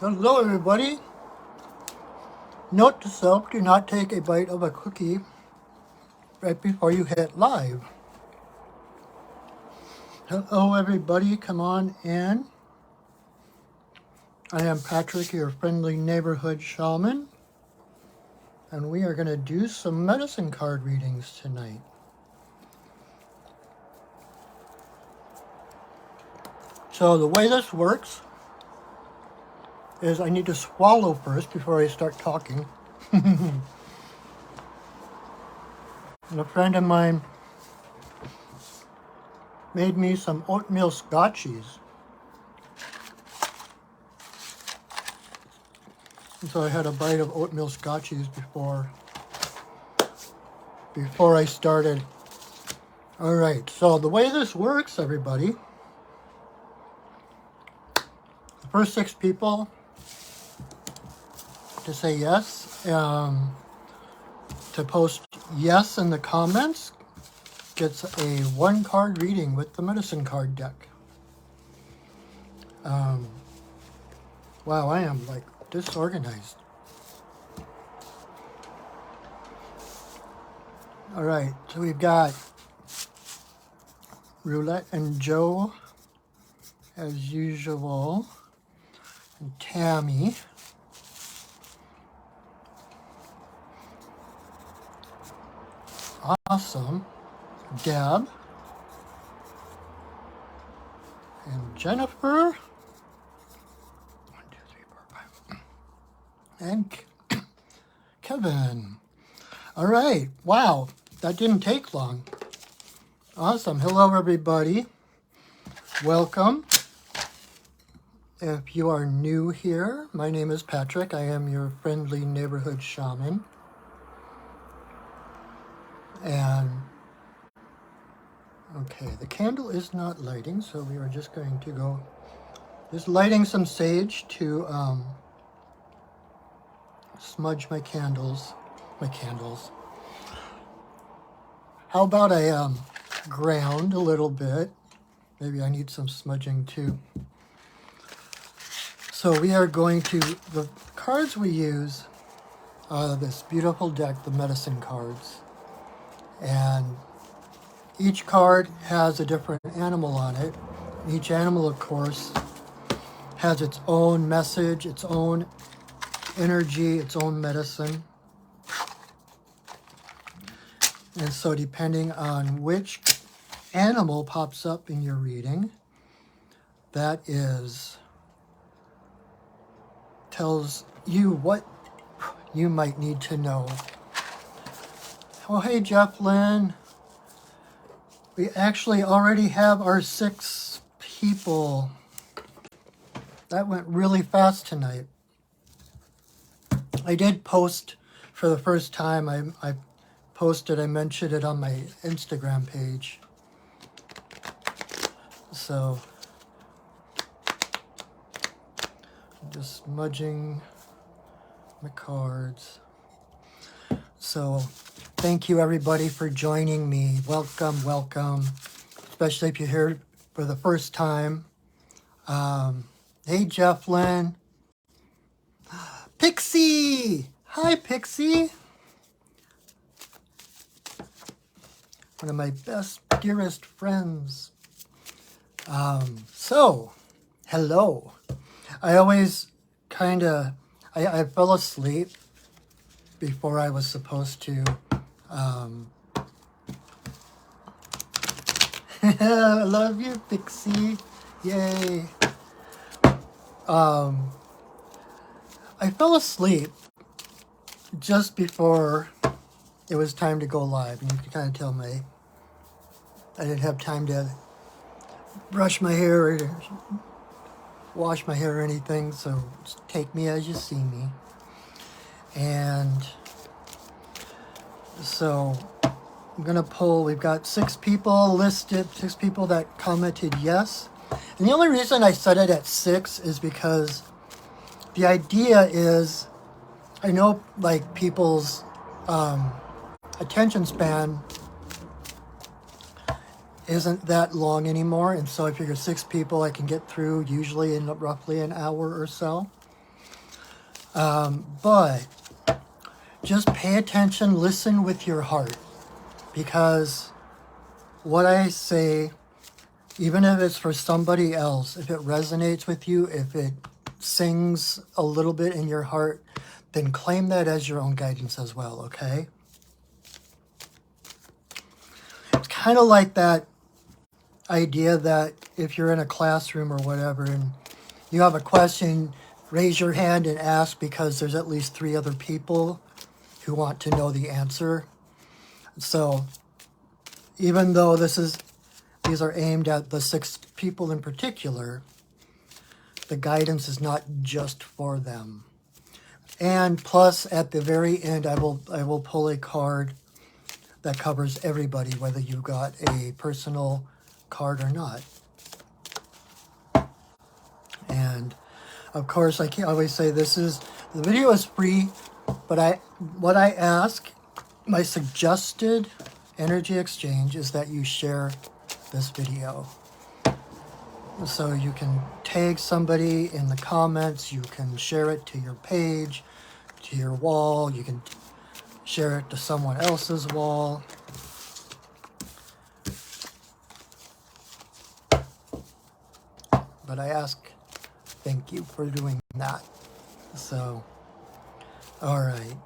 Hello everybody. Note to self, do not take a bite of a cookie right before you hit live. Hello everybody, come on in. I am Patrick, your friendly neighborhood shaman, and we are going to do some medicine card readings tonight. So the way this works is I need to swallow first before I start talking. And a friend of mine made me some oatmeal scotchies. And so I had a bite of oatmeal scotchies before I started. All right, so the way this works, everybody, the first 6 people to say yes, to post yes in the comments, gets a 1-card reading with the medicine card deck. Wow, I am like disorganized. All right, so we've got Roulette and Joe, as usual, and Tammy. Awesome. Deb. And Jennifer. 1, 2, 3, 4, 5. And Kevin. All right. Wow. That didn't take long. Awesome. Hello, everybody. Welcome. If you are new here, my name is Patrick. I am your friendly neighborhood shaman. And, okay, the candle is not lighting, so we are just going to go, just lighting some sage to smudge my candles. How about I ground a little bit? Maybe I need some smudging too. So we are going to, the cards we use are this beautiful deck, the medicine cards. And each card has a different animal on it. Each animal, of course, has its own message, its own energy, its own medicine. And so depending on which animal pops up in your reading, that tells you what you might need to know. Oh, hey, Jeff Lynn. We actually already have our 6 people. That went really fast tonight. I did post for the first time. I posted, I mentioned it on my Instagram page. So, I'm just smudging my cards. So, thank you everybody for joining me. Welcome, welcome. Especially if you're here for the first time. Hey, Jeff Lynn. Pixie! Hi, Pixie. One of my best, dearest friends. So, hello. I always I fell asleep before I was supposed to. I love you, Pixie. Yay. I fell asleep just before it was time to go live. And you can kind of tell I didn't have time to brush my hair or wash my hair or anything. So just take me as you see me. And so I'm going to pull, we've got 6 people listed, 6 people that commented yes. And the only reason I set it at 6 is because the idea is, I know like people's attention span isn't that long anymore. And so I figure 6 people I can get through usually in roughly an hour or so. But just pay attention, listen with your heart, because what I say, even if it's for somebody else, if it resonates with you, if it sings a little bit in your heart, then claim that as your own guidance as well, okay? It's kind of like that idea that if you're in a classroom or whatever and you have a question, raise your hand and ask, because there's at least 3 other people who want to know the answer. So even though these are aimed at the 6 people in particular, the guidance is not just for them. And plus, at the very end, I will pull a card that covers everybody, whether you got a personal card or not. And of course, I can always say the video is free, but what I ask, my suggested energy exchange is that you share this video. So you can tag somebody in the comments, you can share it to your page, to your wall, you can share it to someone else's wall. But I ask, thank you for doing that. So, all right.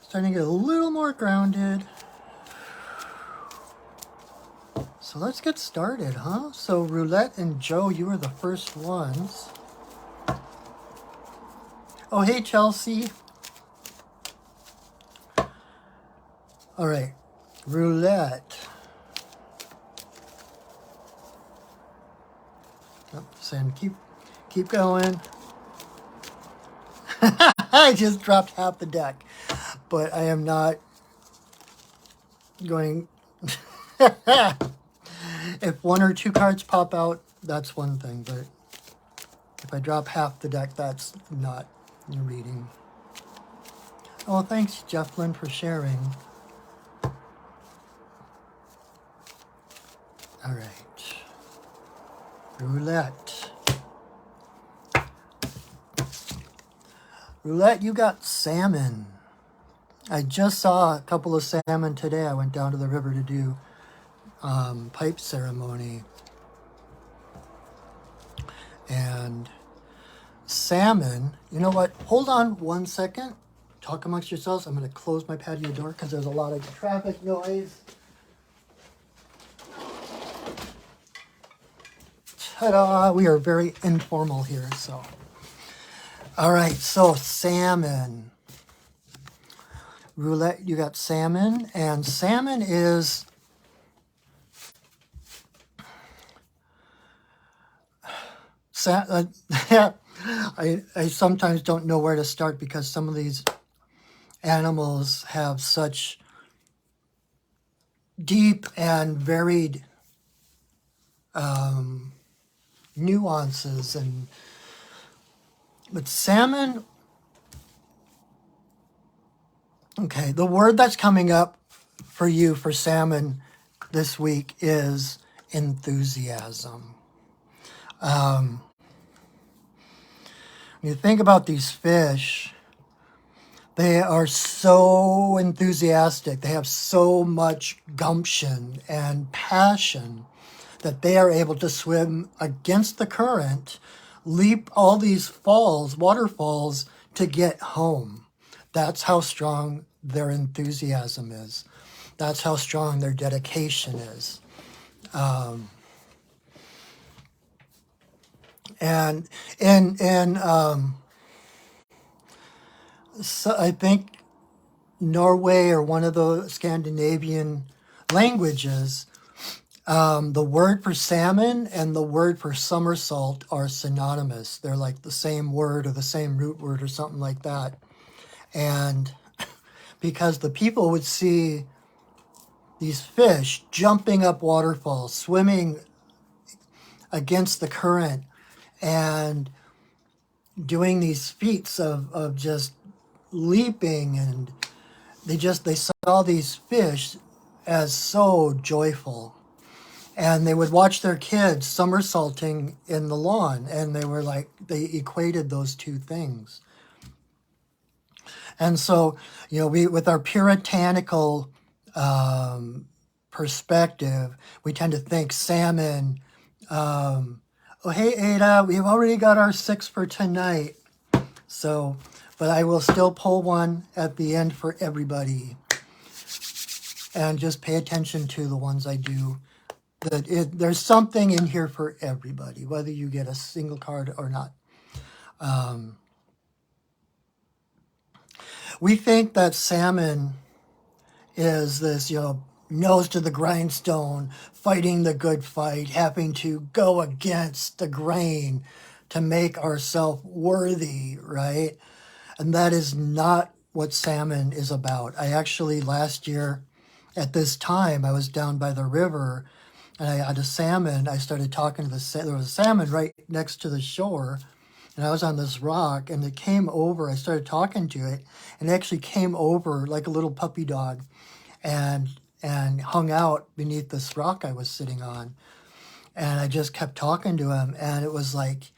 Starting to get a little more grounded. So let's get started, huh? So Roulette and Joe, you were the first ones. Oh, hey, Chelsea. All right, Roulette. Oh, Sam, keep going. I just dropped half the deck, but I am not going... If 1 or 2 cards pop out, that's one thing, but if I drop half the deck, that's not your reading. Oh, thanks, Jefflin, for sharing. All right. Roulette. Roulette, you got salmon. I just saw a couple of salmon today. I went down to the river to do pipe ceremony. And salmon, you know what? Hold on 1 second. Talk amongst yourselves. I'm going to close my patio door because there's a lot of traffic noise. Ta-da! We are very informal here, so. All right, so salmon. Roulette, you got salmon, and salmon is... I sometimes don't know where to start because some of these animals have such deep and varied nuances, but salmon, okay, the word that's coming up for you for salmon this week is enthusiasm. When you think about these fish, they are so enthusiastic. They have so much gumption and passion that they are able to swim against the current, leap all these falls, waterfalls, to get home. That's how strong their enthusiasm is. That's how strong their dedication is. And so I think Norway or one of the Scandinavian languages, the word for salmon and the word for somersault are synonymous. They're like the same word or the same root word or something like that. And because the people would see these fish jumping up waterfalls, swimming against the current, and doing these feats of just leaping, and they saw these fish as so joyful. and they would watch their kids somersaulting in the lawn, and they were like, they equated those two things. And so, we, with our puritanical perspective, we tend to think salmon. Oh, hey, Ada, we've already got our 6 for tonight. So, but I will still pull one at the end for everybody. And just pay attention to the ones I do. There's something in here for everybody, whether you get a single card or not. We think that salmon is this, nose to the grindstone, fighting the good fight, having to go against the grain to make ourselves worthy, right? And that is not what salmon is about. I actually, last year at this time, I was down by the river and I had a salmon. I started talking to there was a salmon right next to the shore, and I was on this rock, and it came over. I started talking to it, and it actually came over like a little puppy dog and hung out beneath this rock I was sitting on. And I just kept talking to him, and it was like,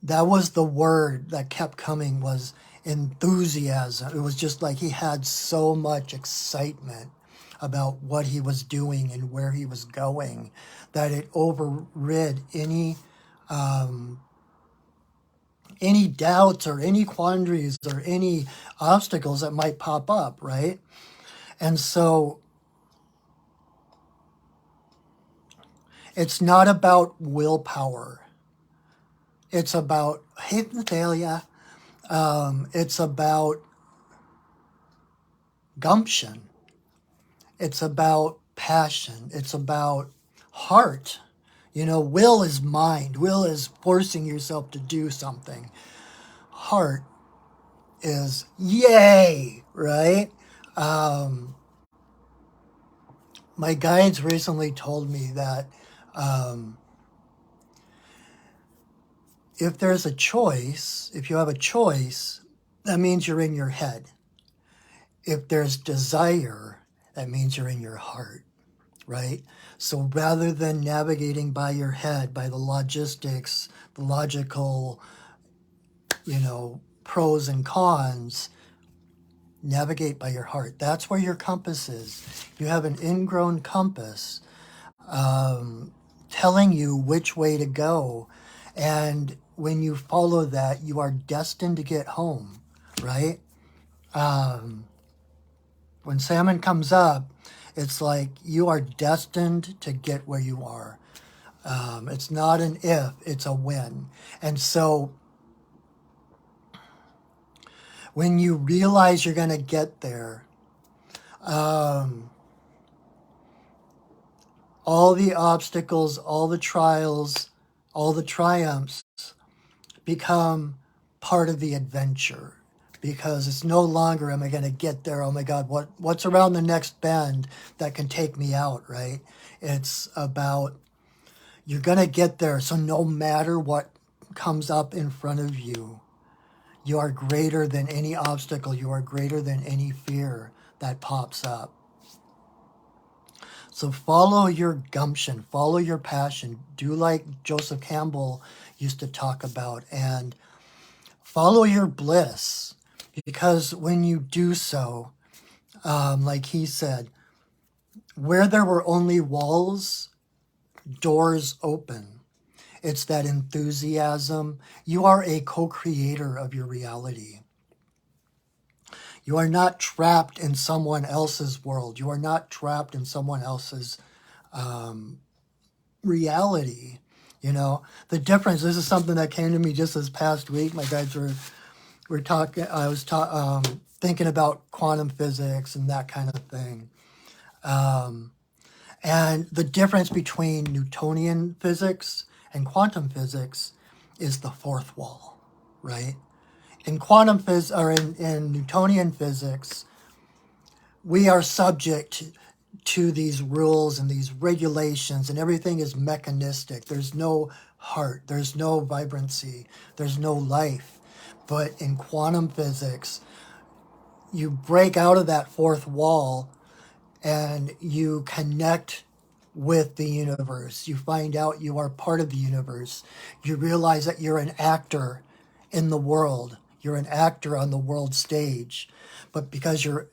that was the word that kept coming, was enthusiasm. It was just like he had so much excitement about what he was doing and where he was going that it overrid any doubts or any quandaries or any obstacles that might pop up, right? And so it's not about willpower. It's about, hey, Natalia, it's about gumption. It's about passion. It's about heart. Will is mind. Will is forcing yourself to do something. Heart is yay, right? My guides recently told me that if there's a choice, if you have a choice, that means you're in your head. If there's desire, that means you're in your heart, right? So rather than navigating by your head, by the logistics, the logical, pros and cons, navigate by your heart. That's where your compass is. You have an ingrown compass telling you which way to go. And when you follow that, you are destined to get home, right? When salmon comes up, it's like you are destined to get where you are. It's not an if, it's a when. And so when you realize you're going to get there, all the obstacles, all the trials, all the triumphs become part of the adventure, because it's no longer, am I going to get there? Oh my God, what's around the next bend that can take me out, right? It's about, you're going to get there. So no matter what comes up in front of you, you are greater than any obstacle. You are greater than any fear that pops up. So follow your gumption, follow your passion. Do like Joseph Campbell used to talk about, and follow your bliss. Because when you do so, like he said, where there were only walls, doors open. It's that enthusiasm. You are a co-creator of your reality. You are not trapped in someone else's world. You are not trapped in someone else's reality. The difference, this is something that came to me just this past week. My guides were talking, I was thinking about quantum physics and that kind of thing. And the difference between Newtonian physics and quantum physics is the fourth wall, right? In quantum physics, or in Newtonian physics, we are subject to these rules and these regulations, and everything is mechanistic. There's no heart, there's no vibrancy, there's no life. But in quantum physics, you break out of that fourth wall and you connect with the universe. You find out you are part of the universe. You realize that you're an actor in the world. You're an actor on the world stage. But because you're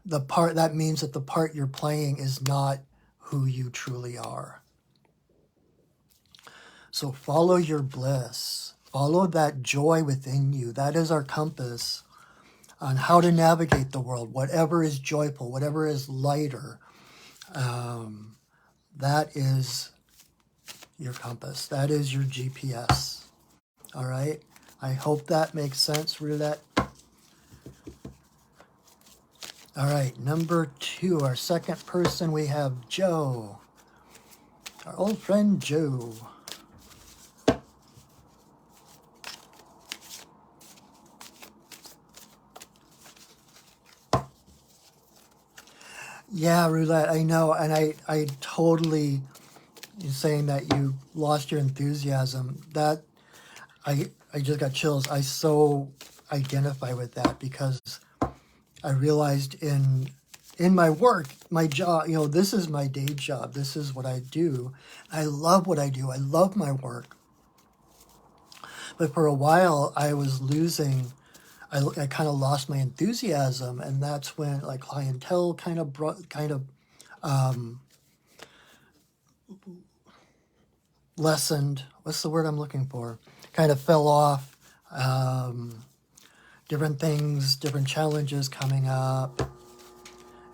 the part, that means that the part you're playing is not who you truly are. So follow your bliss. Follow that joy within you. That is our compass on how to navigate the world. Whatever is joyful, whatever is lighter, that is your compass. That is your GPS. All right? I hope that makes sense, Roulette. All right, number 2, our second person, we have Joe. Our old friend Joe. Yeah, Roulette, I know, and I totally, you're saying that you lost your enthusiasm. That, I just got chills. I so identify with that because I realized in my work, my job, this is my day job. This is what I do. I love what I do. I love my work. But for a while, I was losing, I kind of lost my enthusiasm. And that's when like clientele kind of lessened. What's the word I'm looking for? Kind of fell off. Different things, different challenges coming up.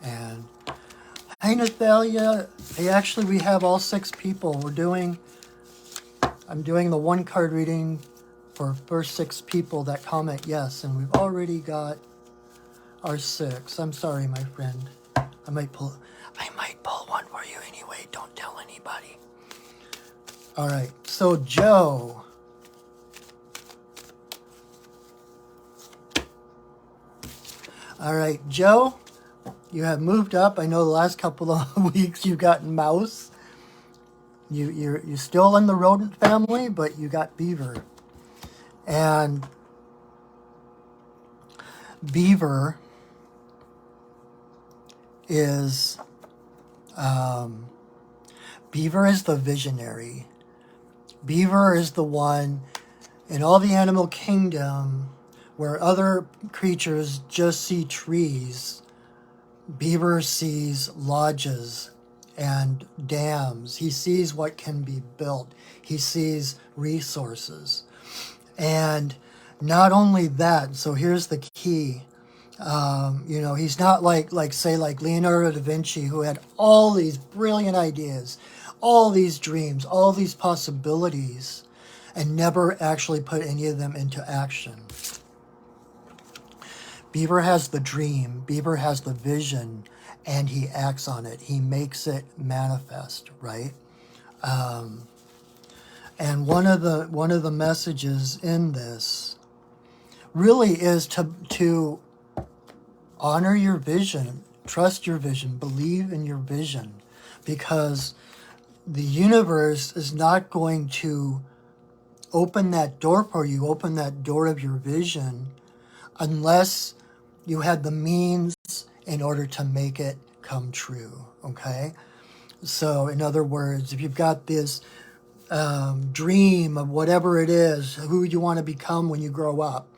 And hey, Nathalia. Hey, actually, we have all 6 people. I'm doing the 1 card reading for first 6 people that comment yes. And we've already got our 6. I'm sorry, my friend. I might pull one for you anyway. Don't tell anybody. All right. So, Joe. All right, Joe, you have moved up. I know the last couple of weeks you've gotten mouse. You're still in the rodent family, but you got beaver. And beaver is the visionary. Beaver is the one in all the animal kingdom where other creatures just see trees. Beaver sees lodges and dams. He sees what can be built. He sees resources. And not only that, so here's the key. He's not like Leonardo da Vinci, who had all these brilliant ideas, all these dreams, all these possibilities, and never actually put any of them into action. Beaver has the dream, Beaver has the vision, and he acts on it. He makes it manifest, right? And one of the messages in this really is to honor your vision, trust your vision, believe in your vision, because the universe is not going to open that door for you, open that door of your vision, unless you had the means in order to make it come true, okay? So in other words, if you've got this dream of whatever it is, who you want to become when you grow up,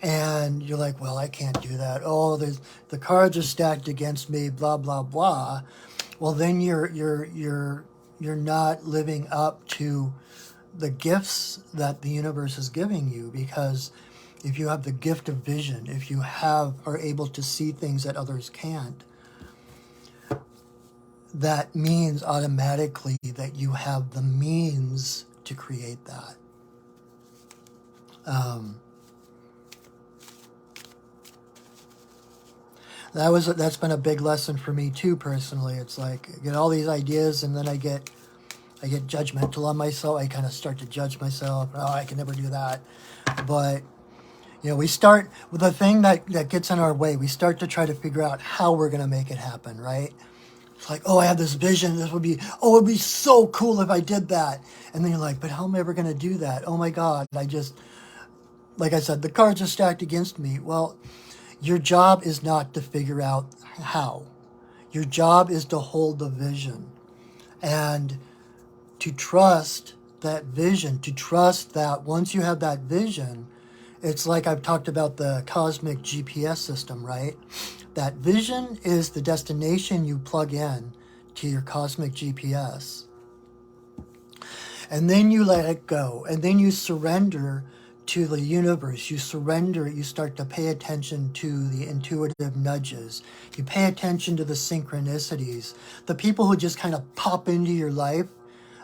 and you're like, well, I can't do that. Oh, the cards are stacked against me, blah, blah, blah. Well, then you're not living up to the gifts that the universe is giving you, because if you have the gift of vision, if you are able to see things that others can't, that means automatically that you have the means to create that. That's been a big lesson for me too, personally. It's like I get all these ideas, and then I get judgmental on myself. I kind of start to judge myself. Oh, I can never do that. But we start with the thing that gets in our way. We start to try to figure out how we're going to make it happen, right? It's like, oh, I have this vision. It'd be so cool if I did that. And then you're like, but how am I ever going to do that? Oh my God. Like I said, the cards are stacked against me. Well, your job is not to figure out how. Your job is to hold the vision. And to trust that vision, to trust that once you have that vision, it's like I've talked about the cosmic GPS system, right? That vision is the destination you plug in to your cosmic GPS. And then you let it go. And then you surrender to the universe. You surrender, you start to pay attention to the intuitive nudges. You pay attention to the synchronicities, the people who just kind of pop into your life,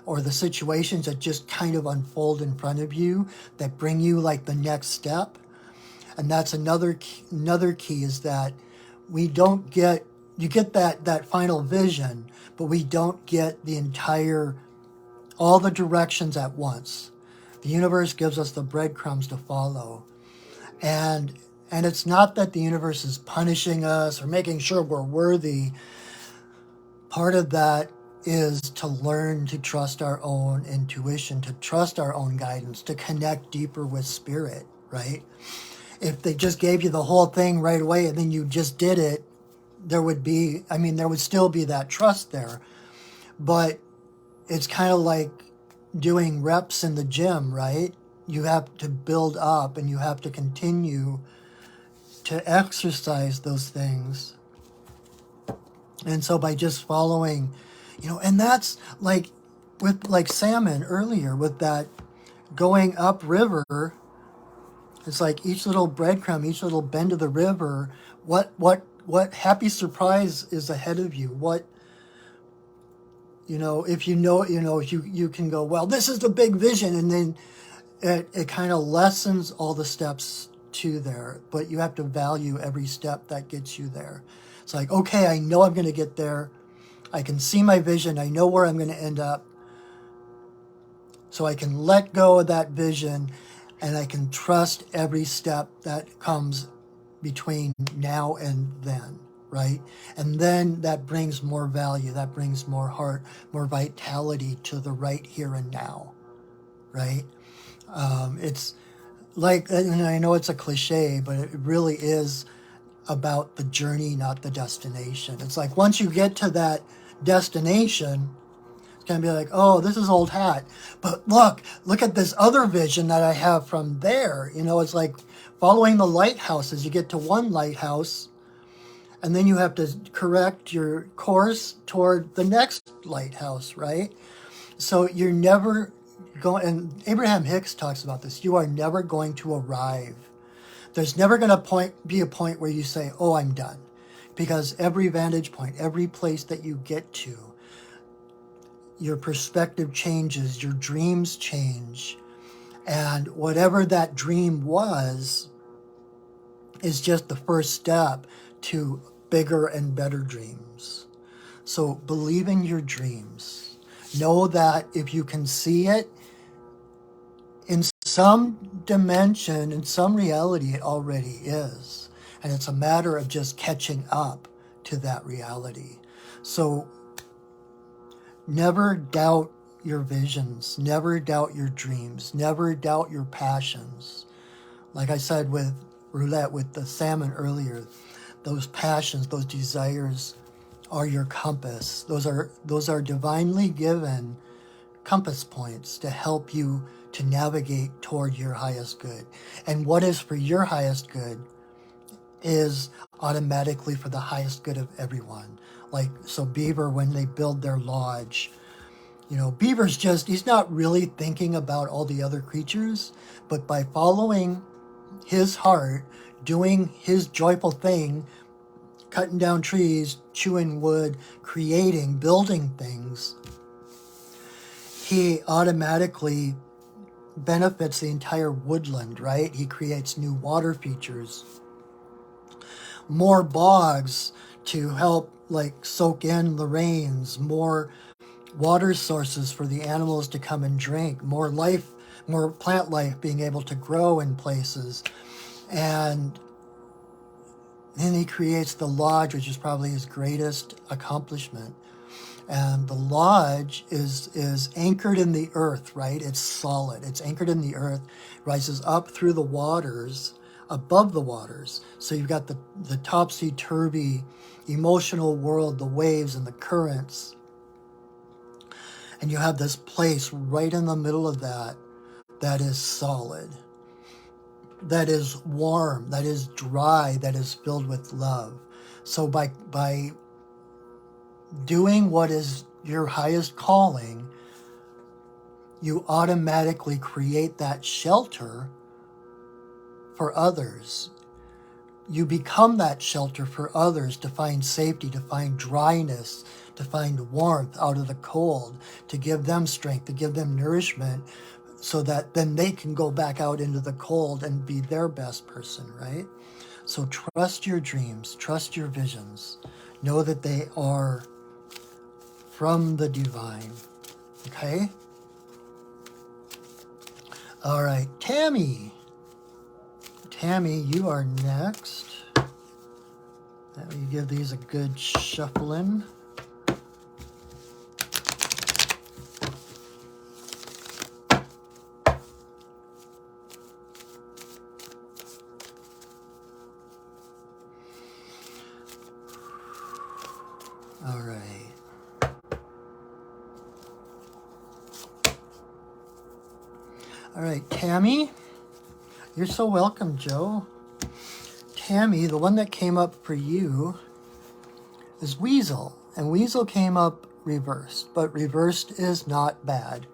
or the situations that just kind of unfold in front of you that bring you like the next step. And that's another key is that we don't get, you get that final vision, but we don't get the entire, all the directions at once. The universe gives us the breadcrumbs to follow. And it's not that the universe is punishing us or making sure we're worthy. Part of that is to learn to trust our own intuition, to trust our own guidance, to connect deeper with spirit, right? If they just gave you the whole thing right away and then you just did it, there would still be that trust there. But it's kind of like doing reps in the gym, right? You have to build up and you have to continue to exercise those things. And so by just following, and that's like with like salmon earlier with that going up river, it's like each little breadcrumb, each little bend of the river, what happy surprise is ahead of you? What, if you can go, well, this is the big vision, and then it kind of lessens all the steps to there, but you have to value every step that gets you there. It's like, okay, I know I'm going to get there. I can see my vision. I know where I'm going to end up. So I can let go of that vision and I can trust every step that comes between now and then, right? And then that brings more value. That brings more heart, more vitality to the right here and now, right? It's like, and I know it's a cliche, but it really is about the journey, not the destination. It's like once you get to that destination, it's going to be like, oh, this is old hat. But look at this other vision that I have from there. It's like following the lighthouses. You get to one lighthouse, and then you have to correct your course toward the next lighthouse, right? So you're never going, and Abraham Hicks talks about this, you are never going to arrive. There's never going to be a point where you say, oh, I'm done. Because every vantage point, every place that you get to, your perspective changes, your dreams change. And whatever that dream was is just the first step to bigger and better dreams. So believe in your dreams. Know that if you can see it, in some dimension, in some reality, it already is. And it's a matter of just catching up to that reality. So never doubt your visions. Never doubt your dreams. Never doubt your passions. Like I said with roulette, with the salmon earlier, those passions, those desires are your compass. Those are divinely given compass points to help you to navigate toward your highest good. And what is for your highest good is automatically for the highest good of everyone. Like, so Beaver, when they build their lodge, Beaver's he's not really thinking about all the other creatures, but by following his heart, doing his joyful thing, cutting down trees, chewing wood, creating, building things, he automatically benefits the entire woodland, right? He creates new water features, more bogs to help like soak in the rains, more water sources for the animals to come and drink, more plant life being able to grow in places. And then he creates the lodge, which is probably his greatest accomplishment. And the lodge is anchored in the earth, right? It's solid. It's anchored in the earth, rises up through the waters, above the waters. So you've got the topsy-turvy emotional world, the waves and the currents. And you have this place right in the middle of that that is solid, that is warm, that is dry, that is filled with love. So by doing what is your highest calling, you automatically create that shelter for others. You become that shelter for others to find safety, to find dryness, to find warmth out of the cold, to give them strength, to give them nourishment, so that then they can go back out into the cold and be their best person, right? So trust your dreams, trust your visions. Know that they are from the divine, okay? All right, Tammy. Tammy, you are next. Let me give these a good shuffling. All right. All right, Tammy. You're so welcome, Joe. Tammy, the one that came up for you is Weasel. And Weasel came up reversed, but reversed is not bad.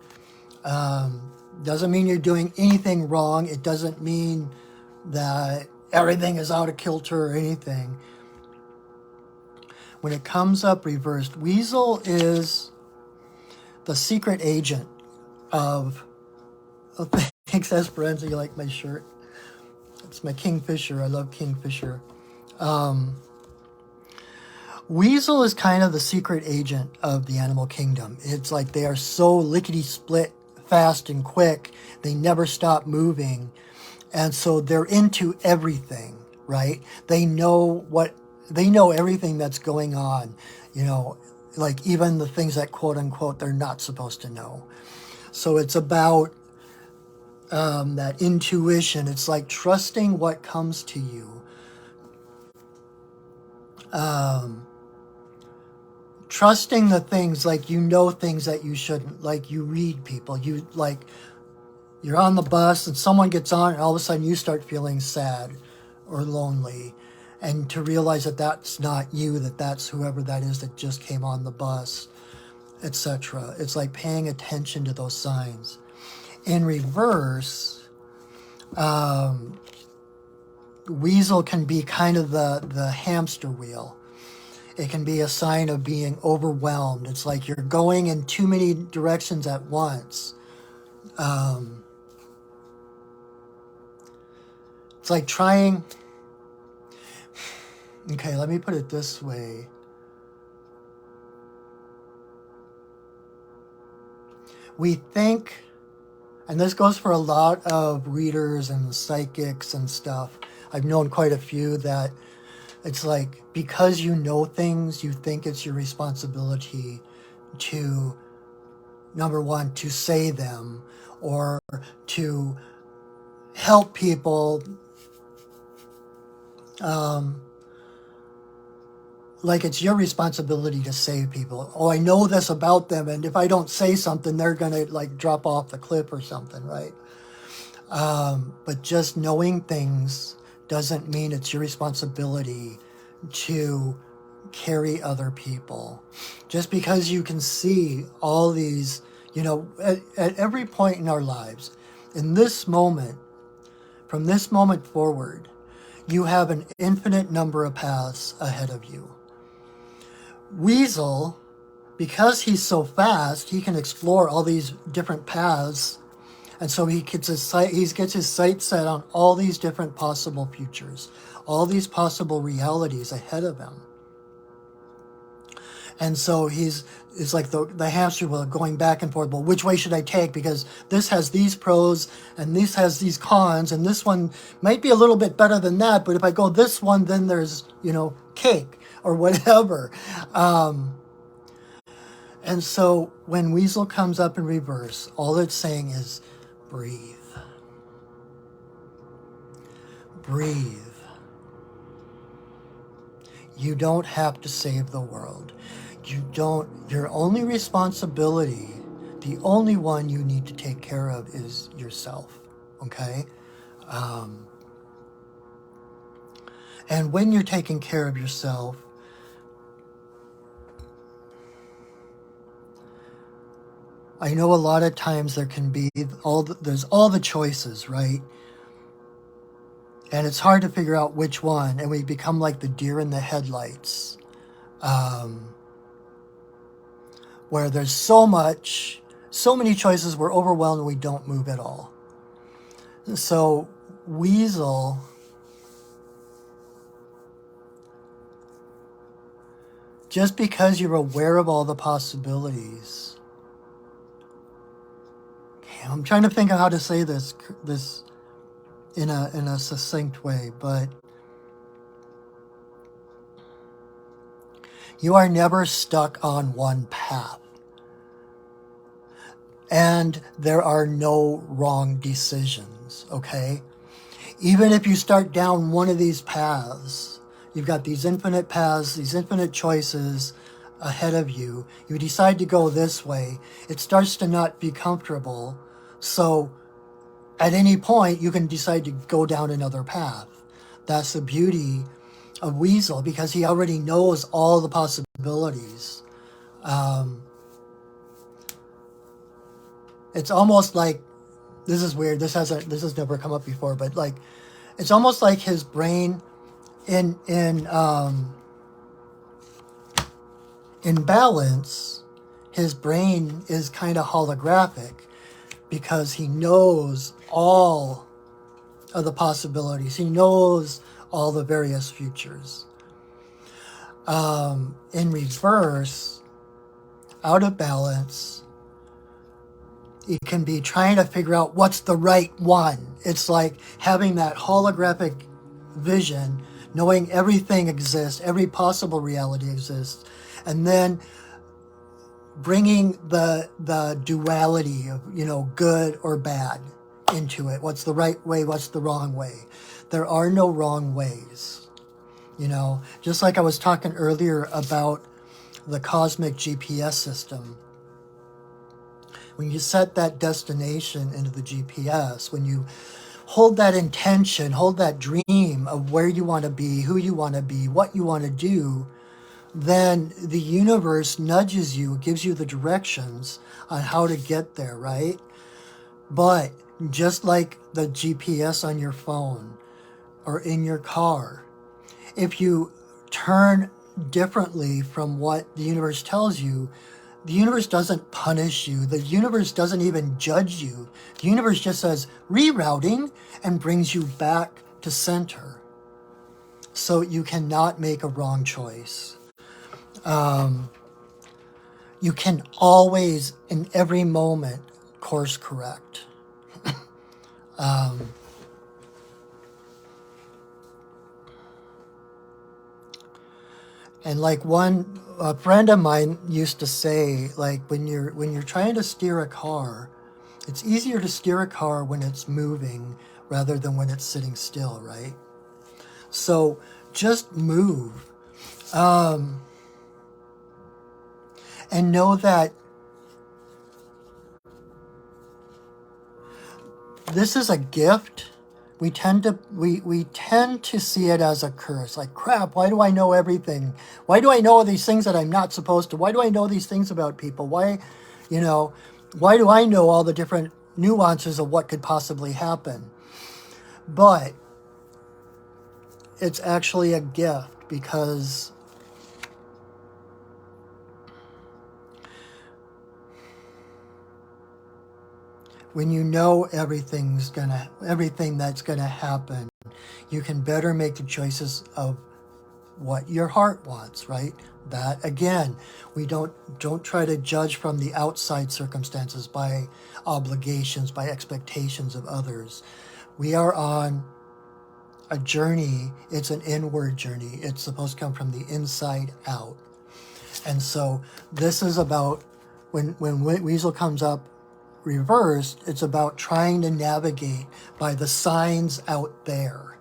Doesn't mean you're doing anything wrong. It doesn't mean that everything is out of kilter or anything. When it comes up reversed, Weasel is the secret agent of thanks, Esperanza, you like my shirt. It's my Kingfisher. I love Kingfisher. Weasel is kind of the secret agent of the animal kingdom. It's like they are so lickety-split, fast and quick. They never stop moving. And so they're into everything, right? They know everything that's going on, like even the things that quote unquote they're not supposed to know. So it's about that intuition. It's like trusting what comes to you. Trusting the things, like things that you shouldn't, like you read people. You're on the bus and someone gets on and all of a sudden you start feeling sad or lonely. And to realize that that's not you, that's whoever that is that just came on the bus, etc. It's like paying attention to those signs. In reverse, Weasel can be kind of the hamster wheel. It can be a sign of being overwhelmed. It's like you're going in too many directions at once. It's like trying... Okay, let me put it this way. We think, and this goes for a lot of readers and psychics and stuff. I've known quite a few that it's like, because you know things, you think it's your responsibility to, number one, to say them or to help people. Like it's your responsibility to save people. Oh, I know this about them, and if I don't say something, they're gonna like drop off the cliff or something, right? But just knowing things doesn't mean it's your responsibility to carry other people. Just because you can see all these, at every point in our lives, in this moment, from this moment forward, you have an infinite number of paths ahead of you. Weasel, because he's so fast, he can explore all these different paths, and so he gets his sight set on all these different possible futures, all these possible realities ahead of him. And so it's like the hamster wheel going back and forth. Well, which way should I take? Because this has these pros and this has these cons, and this one might be a little bit better than that. But if I go this one, then there's, cake or whatever. And so when Weasel comes up in reverse, all it's saying is breathe. Breathe. You don't have to save the world. Your only responsibility the only one you need to take care of is yourself, okay? And when you're taking care of yourself, I know a lot of times there can be there's all the choices, right? And it's hard to figure out which one, and we become like the deer in the headlights, where there's so many choices, we're overwhelmed and we don't move at all. So Weasel just because you're aware of all the possibilities. Okay, I'm trying to think of how to say this in a succinct way, but you are never stuck on one path. And there are no wrong decisions, okay? Even if you start down one of these paths, you've got these infinite paths, these infinite choices ahead of you. You decide to go this way, it starts to not be comfortable. So at any point, you can decide to go down another path. That's the beauty of Weasel, because he already knows all the possibilities. It's almost like, this is weird, this has never come up before, but like, it's almost like his brain in balance, his brain is kind of holographic because he knows all of the possibilities. He knows all the various futures. In reverse, out of balance, it can be trying to figure out what's the right one. It's like having that holographic vision, knowing everything exists, every possible reality exists, and then bringing the duality of, good or bad into it. What's the right way? What's the wrong way? There are no wrong ways. Just like I was talking earlier about the cosmic GPS system. When you set that destination into the GPS, when you hold that intention, hold that dream of where you want to be, who you want to be, what you want to do, then the universe nudges you, gives you the directions on how to get there, right? But just like the GPS on your phone or in your car, if you turn differently from what the universe tells you, the universe doesn't punish you. The universe doesn't even judge you. The universe just says rerouting and brings you back to center. So you cannot make a wrong choice. You can always, in every moment, course correct. And like a friend of mine used to say, like when you're trying to steer a car, it's easier to steer a car when it's moving rather than when it's sitting still, right? So just move. And know that this is a gift. We tend to see it as a curse. Like, crap, why do I know everything? Why do I know these things that I'm not supposed to? Why do I know these things about people? Why do I know all the different nuances of what could possibly happen? But it's actually a gift, because when you know everything that's gonna happen, you can better make the choices of what your heart wants, right? That again, we don't try to judge from the outside circumstances by obligations, by expectations of others. We are on a journey. It's an inward journey. It's supposed to come from the inside out. And so this is about when Weasel comes up reversed, it's about trying to navigate by the signs out there,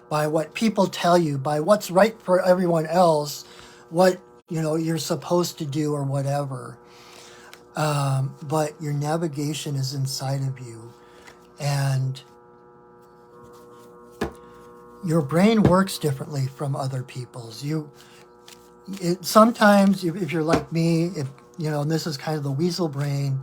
by what people tell you, by what's right for everyone else, what you're supposed to do or whatever. but your navigation is inside of you, and your brain works differently from other people's. Sometimes, if you're like me, and this is kind of the weasel brain,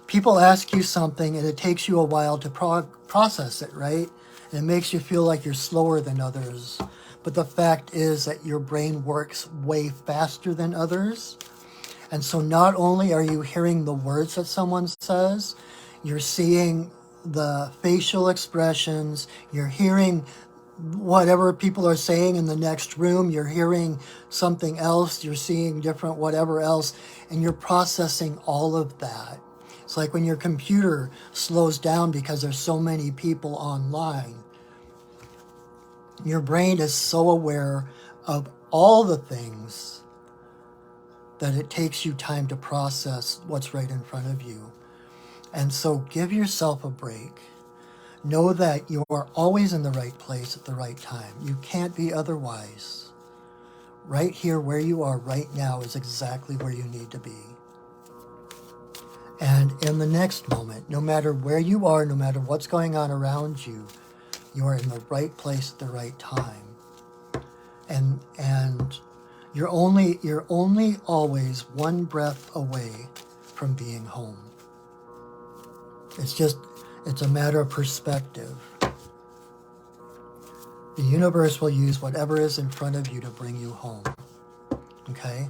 people ask you something and it takes you a while to process it, right? And it makes you feel like you're slower than others. But the fact is that your brain works way faster than others. And so not only are you hearing the words that someone says, you're seeing the facial expressions, you're hearing whatever people are saying in the next room, you're hearing something else, you're seeing different whatever else, and you're processing all of that. It's like when your computer slows down because there's so many people online. Your brain is so aware of all the things that it takes you time to process what's right in front of you. And so give yourself a break. Know that you are always in the right place at the right time. You can't be otherwise. Right here where you are right now is exactly where you need to be. And in the next moment, no matter where you are, no matter what's going on around you, you are in the right place at the right time. And you're only always one breath away from being home. It's a matter of perspective. The universe will use whatever is in front of you to bring you home. Okay?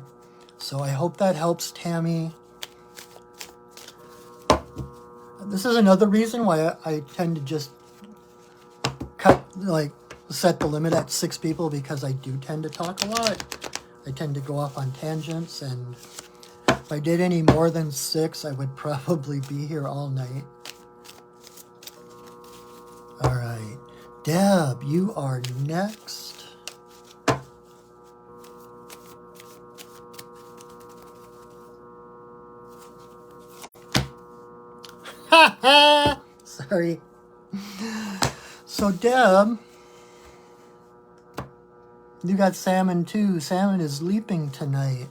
So I hope that helps, Tammy. This is another reason why I tend to just set the limit at 6 people, because I do tend to talk a lot. I tend to go off on tangents, and if I did any more than 6, I would probably be here all night. All right. Deb, you are next. Ha ha! Sorry. So, Deb, you got Salmon too. Salmon is leaping tonight.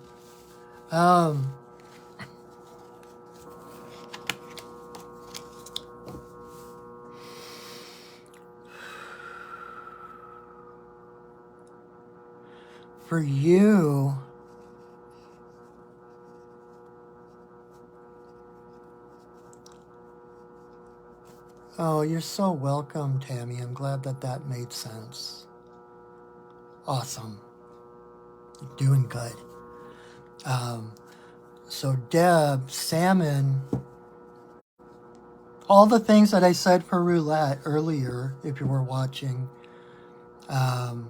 For you, oh, you're so welcome, Tammy. I'm glad that made sense. Awesome. You're doing good. So Deb, Salmon, all the things that I said for roulette earlier, if you were watching. But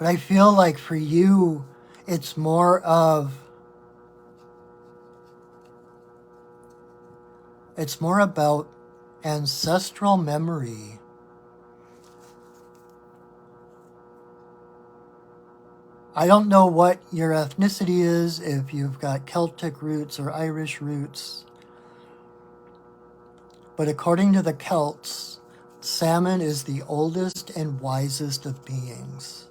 I feel like for you, it's more about ancestral memory. I don't know what your ethnicity is, if you've got Celtic roots or Irish roots. But according to the Celts, Salmon is the oldest and wisest of beings.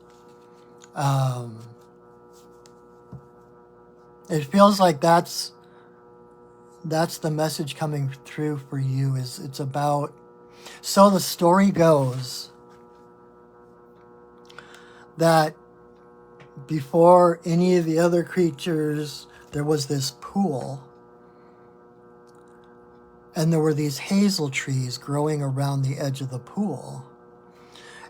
It feels like that's the message coming through for you. It's about, so the story goes that before any of the other creatures, there was this pool, and there were these hazel trees growing around the edge of the pool,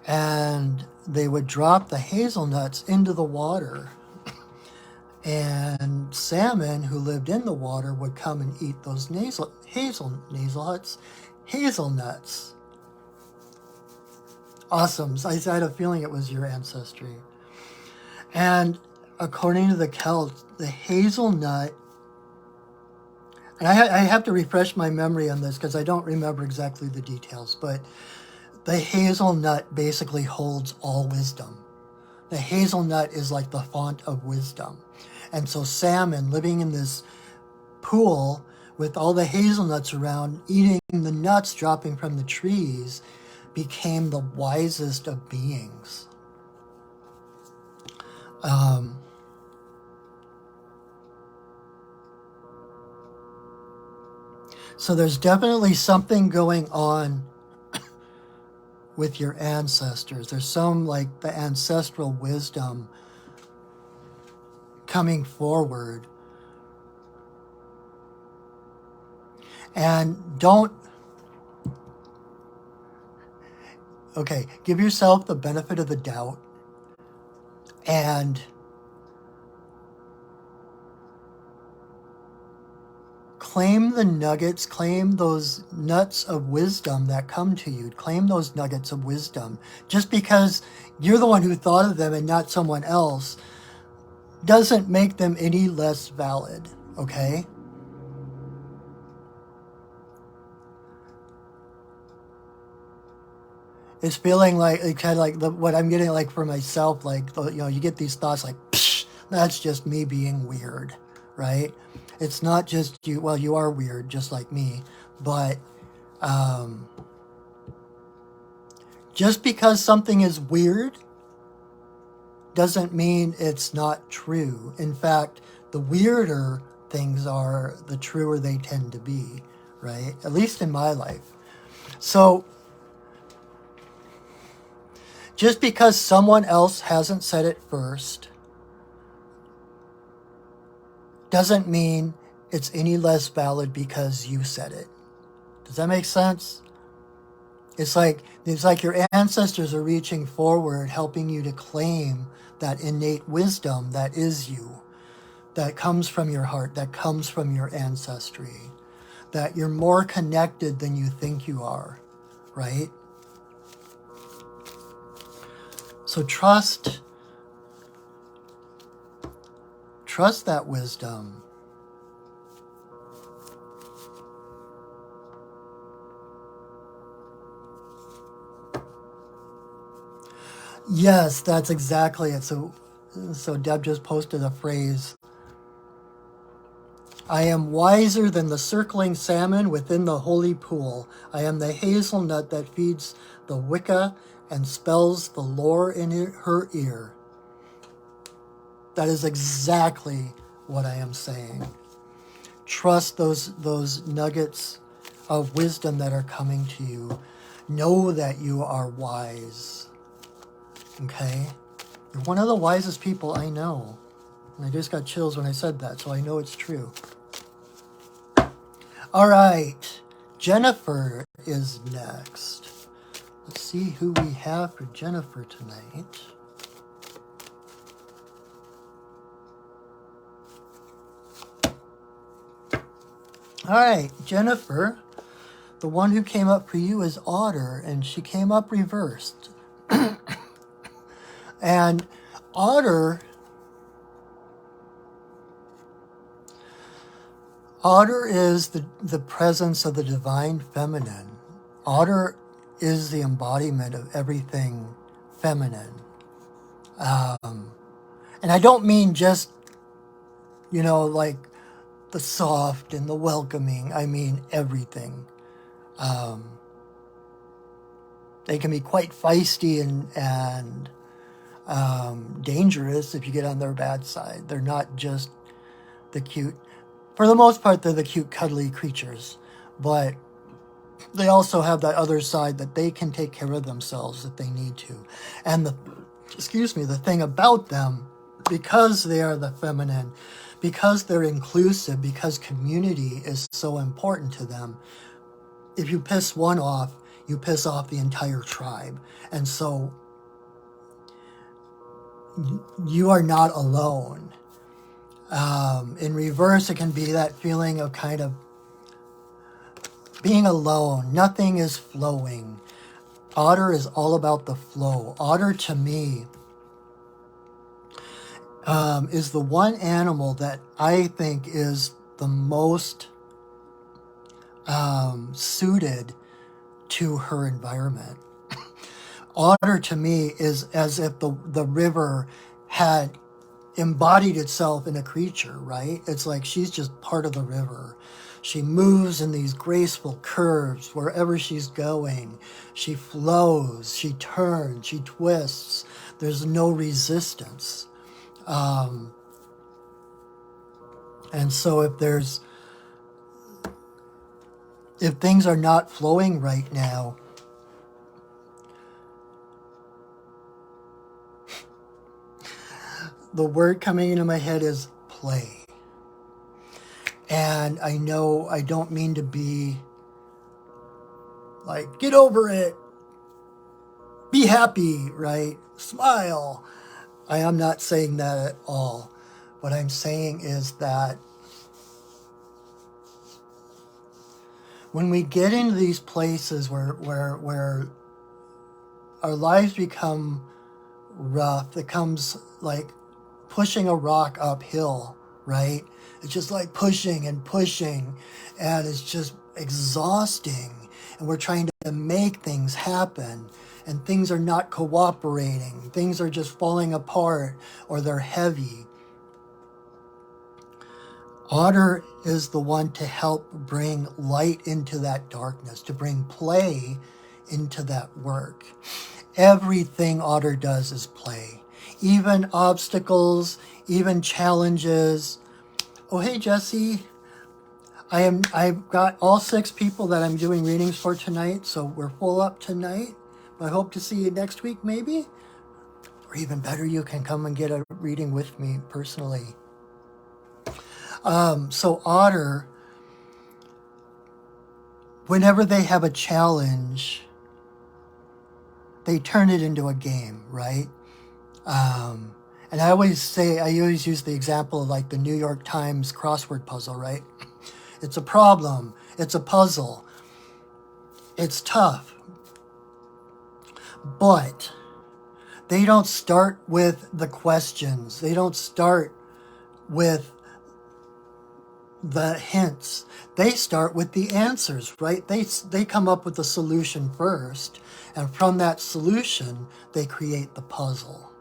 and they would drop the hazelnuts into the water, and salmon who lived in the water would come and eat those hazelnuts. Awesome. I had a feeling it was your ancestry. And according to the Celts, the hazelnut, and I have to refresh my memory on this because I don't remember exactly the details, but the hazelnut basically holds all wisdom. The hazelnut is like the font of wisdom. And so salmon living in this pool with all the hazelnuts around, eating the nuts dropping from the trees, became the wisest of beings. So there's definitely something going on with your ancestors. There's some like the ancestral wisdom coming forward. And give yourself the benefit of the doubt and claim the nuggets, claim those nuts of wisdom that come to you. Claim those nuggets of wisdom. Just because you're the one who thought of them and not someone else doesn't make them any less valid, okay? It's feeling like, kind of like what I'm getting like for myself, like, you get these thoughts like, psh, that's just me being weird, right? It's not just you, well, you are weird, just like me, but just because something is weird doesn't mean it's not true. In fact, the weirder things are, the truer they tend to be, right? At least in my life. So, just because someone else hasn't said it first doesn't mean it's any less valid because you said it. Does that make sense? It's like your ancestors are reaching forward, helping you to claim that innate wisdom that is you, that comes from your heart, that comes from your ancestry, that you're more connected than you think you are, right? So trust that wisdom. Yes, that's exactly it. So Deb just posted a phrase. I am wiser than the circling salmon within the holy pool. I am the hazelnut that feeds the Wicca and spells the lore in her ear. That is exactly what I am saying. Trust those nuggets of wisdom that are coming to you. Know that you are wise. Okay? You're one of the wisest people I know. And I just got chills when I said that, so I know it's true. All right. Jennifer is next. Let's see who we have for Jennifer tonight. All right, Jennifer, the one who came up for you is Otter, and she came up reversed. And Otter is the presence of the divine feminine. Otter is the embodiment of everything feminine. And I don't mean just, like the soft and the welcoming. I mean everything. They can be quite feisty and dangerous if you get on their bad side. They're not just the cute, for the most part, they're the cute, cuddly creatures. But they also have that other side that they can take care of themselves if they need to. And the thing about them, because they are the feminine, because they're inclusive, because community is so important to them, if you piss one off, you piss off the entire tribe. And so you are not alone. In reverse, it can be that feeling of kind of being alone. Nothing is flowing. Otter is all about the flow. Otter, to me, is the one animal that I think is the most suited to her environment. Otter, to me, is as if the river had embodied itself in a creature, right? It's like she's just part of the river. She moves in these graceful curves wherever she's going. She flows, she turns, she twists. There's no resistance. And so if there's if things are not flowing right now, the word coming into my head is play. And I know I don't mean to be like, get over it, be happy, right? Smile. I am not saying that at all. What I'm saying is that when we get into these places where our lives become rough, it comes like pushing a rock uphill, right? It's just like pushing and pushing, and it's just exhausting. And we're trying to make things happen, and things are not cooperating. Things are just falling apart, or they're heavy. Otter is the one to help bring light into that darkness, to bring play into that work. Everything Otter does is play. Even obstacles, even challenges. Oh, hey, Jesse. I've got all 6 people that I'm doing readings for tonight, so we're full up tonight. I hope to see you next week, maybe. Or even better, you can come and get a reading with me personally. So Otter, whenever they have a challenge, they turn it into a game, right? And I always use the example of like the New York Times crossword puzzle, right? It's a problem. It's a puzzle. It's tough. But they don't start with the questions. They don't start with the hints. They start with the answers, right? They come up with the solution first, and from that solution, they create the puzzle.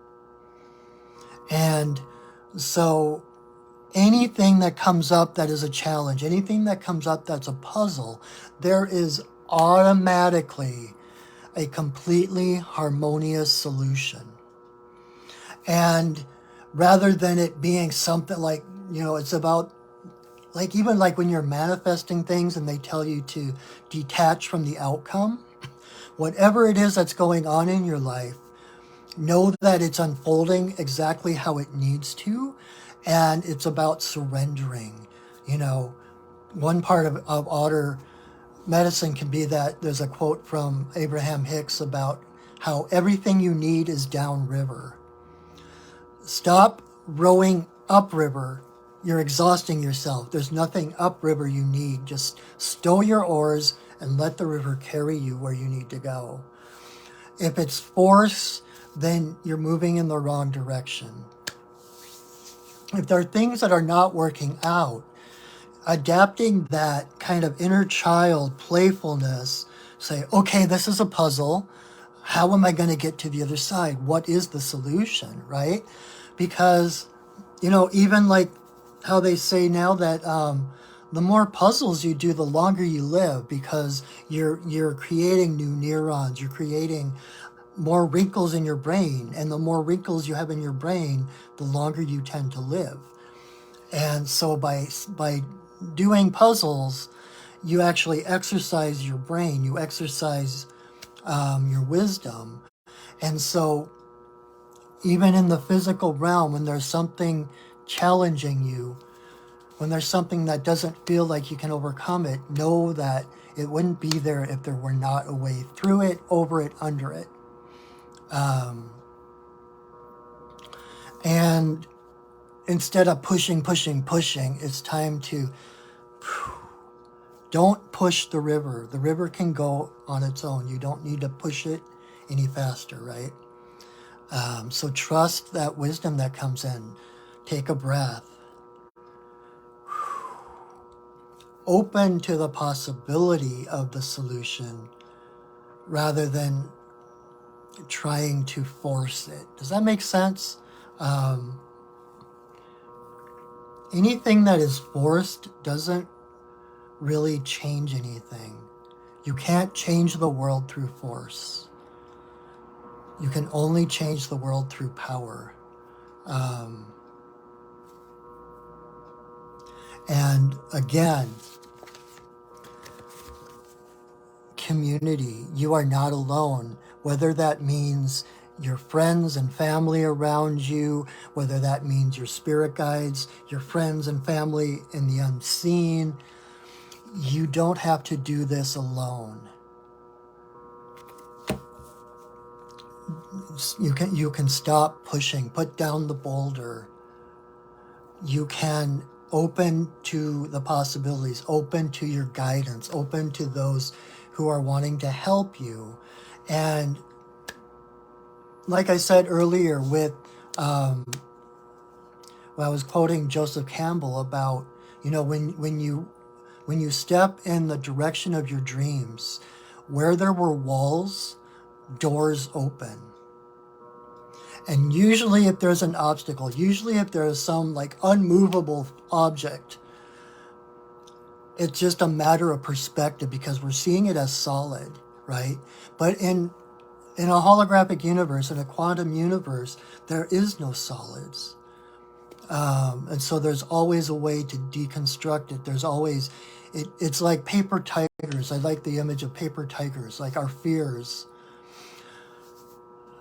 And so anything that comes up that is a challenge, anything that comes up that's a puzzle, there is automatically a completely harmonious solution. And rather than it being something like, it's about like, even like when you're manifesting things and they tell you to detach from the outcome, whatever it is that's going on in your life, know that it's unfolding exactly how it needs to, and it's about surrendering. One part of Otter medicine can be that there's a quote from Abraham Hicks about how everything you need is downriver. Stop rowing upriver. You're exhausting yourself. There's nothing upriver you need. Just stow your oars and let the river carry you where you need to go. If it's force, then you're moving in the wrong direction. If there are things that are not working out, adapting that kind of inner child playfulness, say, okay, this is a puzzle. How am I going to get to the other side? What is the solution, right? Because, even like how they say now that the more puzzles you do, the longer you live, because you're creating new neurons, you're creating more wrinkles in your brain, and the more wrinkles you have in your brain, the longer you tend to live. And so by doing puzzles, you actually exercise your brain, you exercise your wisdom. And so even in the physical realm, when there's something challenging you, when there's something that doesn't feel like you can overcome it, know that it wouldn't be there if there were not a way through it, over it, under it. And instead of pushing, it's time to don't push the river. The river can go on its own. You don't need to push it any faster, right? So trust that wisdom that comes in. Take a breath. Open to the possibility of the solution rather than trying to force it. Does that make sense? Anything that is forced doesn't really change anything. You can't change the world through force. You can only change the world through power. And again, community. You are not alone, whether that means your friends and family around you, whether that means your spirit guides, your friends and family in the unseen. You don't have to do this alone. You can stop pushing, put down the boulder. You can open to the possibilities, open to your guidance, open to those who are wanting to help you. And like I said earlier with, when I was quoting Joseph Campbell about, when you step in the direction of your dreams, where there were walls, doors open. And usually if there's an obstacle, usually if there is some like unmovable object, it's just a matter of perspective because we're seeing it as solid, right? But in a holographic universe, in a quantum universe, there is no solids. And so there's always a way to deconstruct it. There's always, it's like paper tigers. I like the image of paper tigers, like our fears.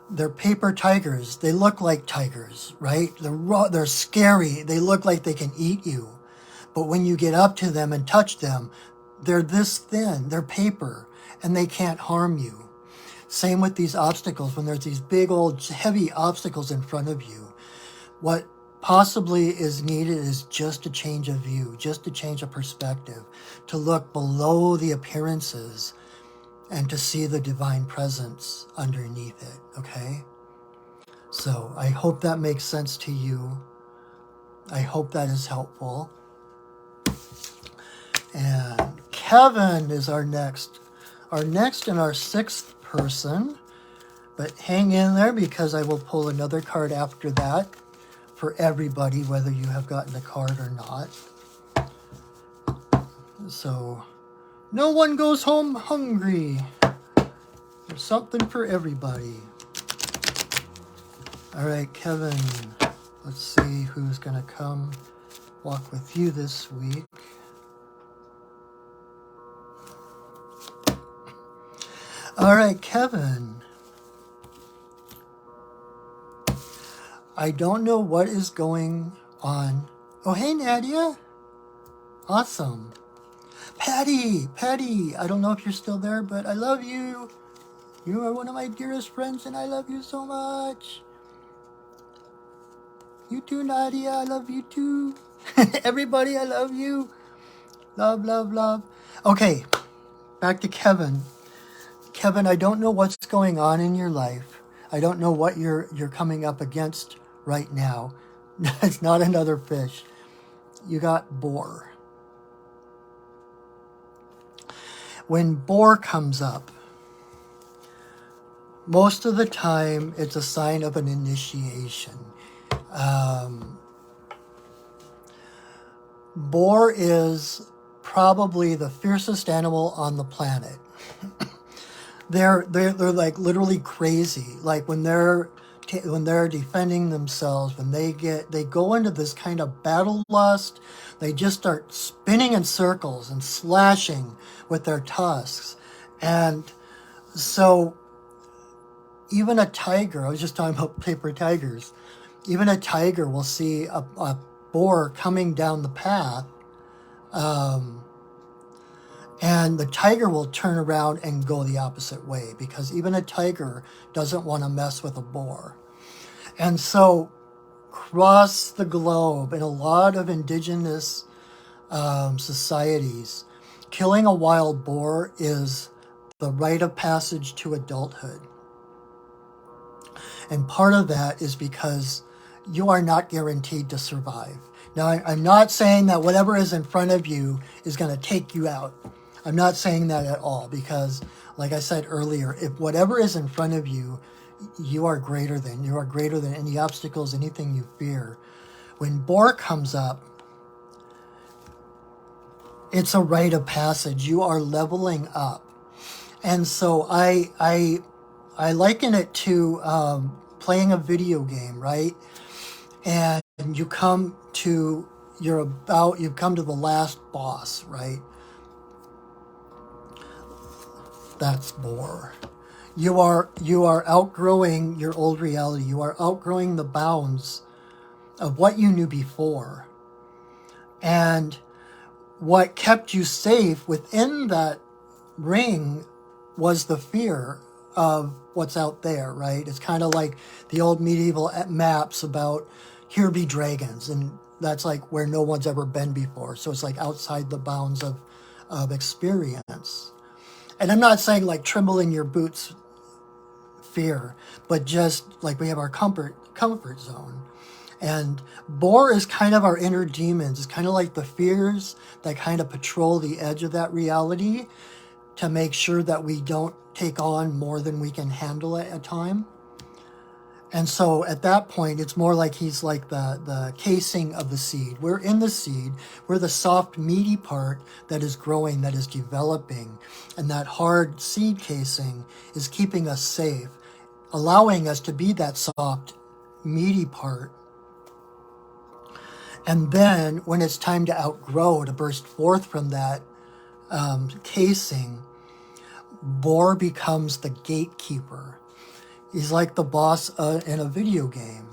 They're paper tigers. They look like tigers, right? They're scary. They look like they can eat you. But when you get up to them and touch them, they're this thin. They're paper, and they can't harm you. Same with these obstacles. When there's these big old heavy obstacles in front of you, what possibly is needed is just a change of view, just a change of perspective, to look below the appearances and to see the divine presence underneath it, okay? So I hope that makes sense to you. I hope that is helpful. And Kevin is our next and our sixth person. But hang in there because I will pull another card after that for everybody, whether you have gotten a card or not. So no one goes home hungry. There's something for everybody. All right, Kevin, let's see who's going to come walk with you this week. All right, Kevin. I don't know what is going on. Oh, hey, Nadia. Awesome. Patty, I don't know if you're still there, but I love you. You are one of my dearest friends, and I love you so much. You too, Nadia. I love you too. Everybody, I love you. Love, love, love. Okay, back to Kevin. Kevin, I don't know what's going on in your life. I don't know what you're coming up against right now. It's not another fish. You got boar. When boar comes up, most of the time it's a sign of an initiation. Boar is probably the fiercest animal on the planet. They're like literally crazy. Like when they're defending themselves, when they go into this kind of battle lust, they just start spinning in circles and slashing with their tusks. And so even a tiger, I was just talking about paper tigers, even a tiger will see a boar coming down the path, and the tiger will turn around and go the opposite way because even a tiger doesn't want to mess with a boar. And so across the globe, in a lot of indigenous societies, killing a wild boar is the rite of passage to adulthood. And part of that is because you are not guaranteed to survive. Now, I'm not saying that whatever is in front of you is going to take you out. I'm not saying that at all because, like I said earlier, if whatever is in front of you, you are greater than any obstacles, anything you fear. When boar comes up, it's a rite of passage. You are leveling up. And so I liken it to playing a video game, right? And you've come to the last boss, right? That's Boar. You are outgrowing your old reality. You are outgrowing the bounds of what you knew before. And what kept you safe within that ring was the fear of what's out there, right? It's kind of like the old medieval maps about here be dragons, and that's like where no one's ever been before. So it's like outside the bounds of experience. And I'm not saying like tremble in your boots fear, but just like we have our comfort zone. And Boar is kind of our inner demons. It's kind of like the fears that kind of patrol the edge of that reality to make sure that we don't take on more than we can handle at a time. And so at that point, it's more like he's like the casing of the seed. We're in the seed. We're the soft, meaty part that is growing, that is developing. And that hard seed casing is keeping us safe, allowing us to be that soft, meaty part. And then when it's time to outgrow, to burst forth from that casing, Boar becomes the gatekeeper. He's like the boss in a video game,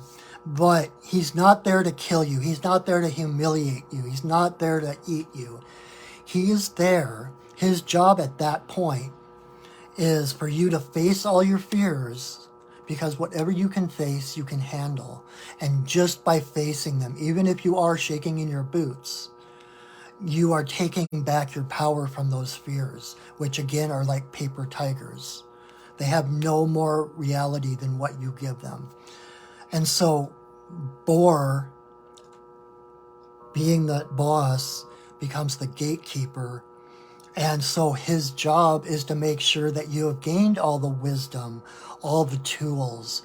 but he's not there to kill you. He's not there to humiliate you. He's not there to eat you. He is there. His job at that point is for you to face all your fears, because whatever you can face, you can handle. And just by facing them, even if you are shaking in your boots, you are taking back your power from those fears, which again are like paper tigers. They have no more reality than what you give them. And so Boar, being the boss, becomes the gatekeeper. And so his job is to make sure that you have gained all the wisdom, all the tools,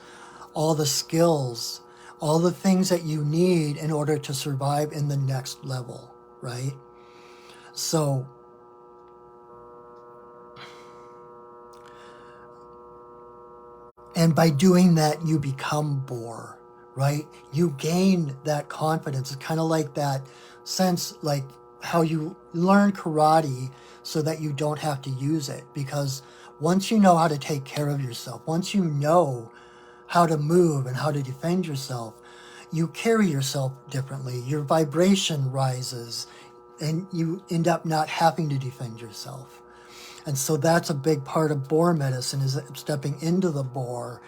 all the skills, all the things that you need in order to survive in the next level, right? So and by doing that, you become Boar, right? You gain that confidence. It's kind of like that sense, like how you learn karate so that you don't have to use it. Because once you know how to take care of yourself, once you know how to move and how to defend yourself, you carry yourself differently. Your vibration rises and you end up not having to defend yourself. And so that's a big part of Boar medicine, is stepping into the Boar.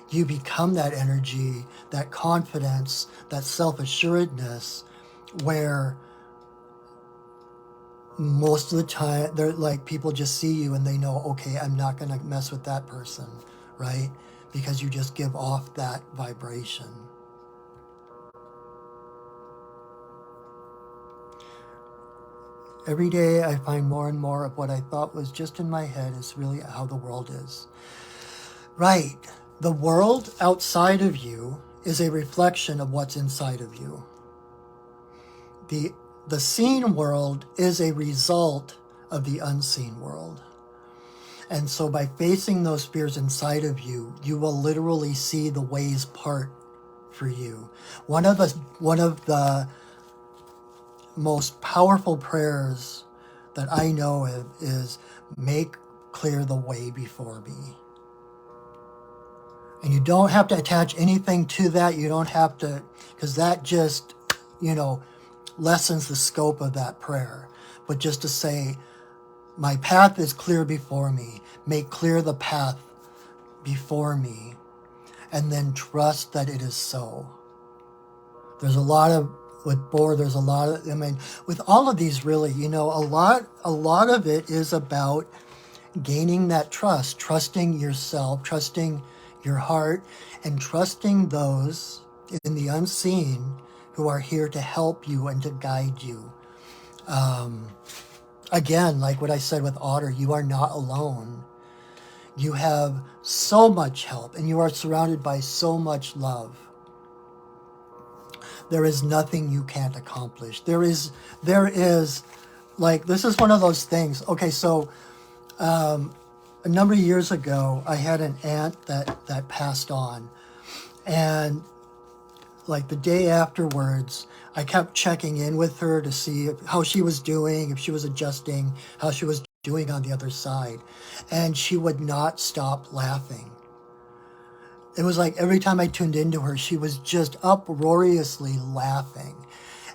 You become that energy, that confidence, that self-assuredness, where most of the time they're like, people just see you and they know, okay, I'm not going to mess with that person, right? Because you just give off that vibration. Every day I find more and more of what I thought was just in my head is really how the world is. Right. The world outside of you is a reflection of what's inside of you. The seen world is a result of the unseen world. And so by facing those fears inside of you, you will literally see the ways part for you. One of the most powerful prayers that I know of is, make clear the way before me. And you don't have to attach anything to that. You don't have to, because that just, lessens the scope of that prayer. But just to say, my path is clear before me. Make clear the path before me. And then trust that it is so. With Boar, there's a lot of, with all of these really, a lot of it is about gaining that trust, trusting yourself, trusting your heart, and trusting those in the unseen who are here to help you and to guide you. Again, like what I said with Otter, you are not alone. You have so much help and you are surrounded by so much love. There is nothing you can't accomplish. There is like, this is one of those things. Okay, so a number of years ago, I had an aunt that passed on. And like the day afterwards, I kept checking in with her to see how she was doing, if she was adjusting, how she was doing on the other side. And she would not stop laughing. It was like every time I tuned into her, she was just uproariously laughing.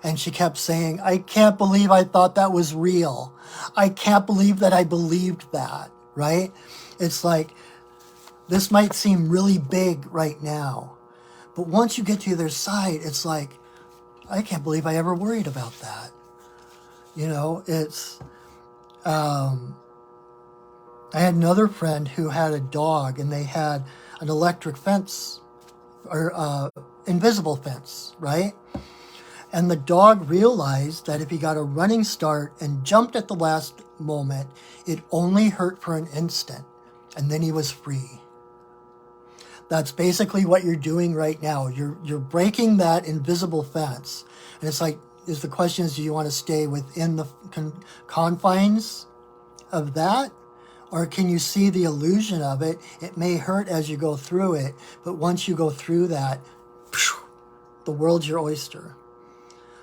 And she kept saying, I can't believe I thought that was real. I can't believe that I believed that, right? It's like, this might seem really big right now. But once you get to the other side, it's like, I can't believe I ever worried about that. You know, it's, I had another friend who had a dog, and they had an electric fence, or invisible fence, right? And the dog realized that if he got a running start and jumped at the last moment, it only hurt for an instant, and then he was free. That's basically what you're doing right now. You're breaking that invisible fence. And it's like, the question is, do you want to stay within the confines of that? Or can you see the illusion of it? It may hurt as you go through it, but once you go through that, the world's your oyster.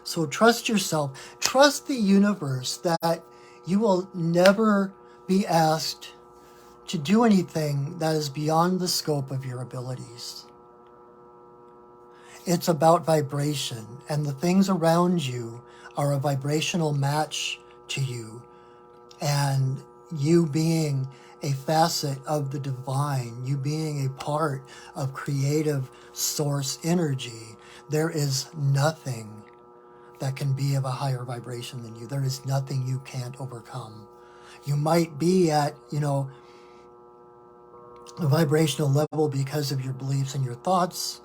So trust yourself. Trust the universe that you will never be asked to do anything that is beyond the scope of your abilities. It's about vibration, and the things around you are a vibrational match to you. And you being a facet of the divine, you being a part of creative source energy, there is nothing that can be of a higher vibration than you. There is nothing you can't overcome. You might be at, a vibrational level because of your beliefs and your thoughts,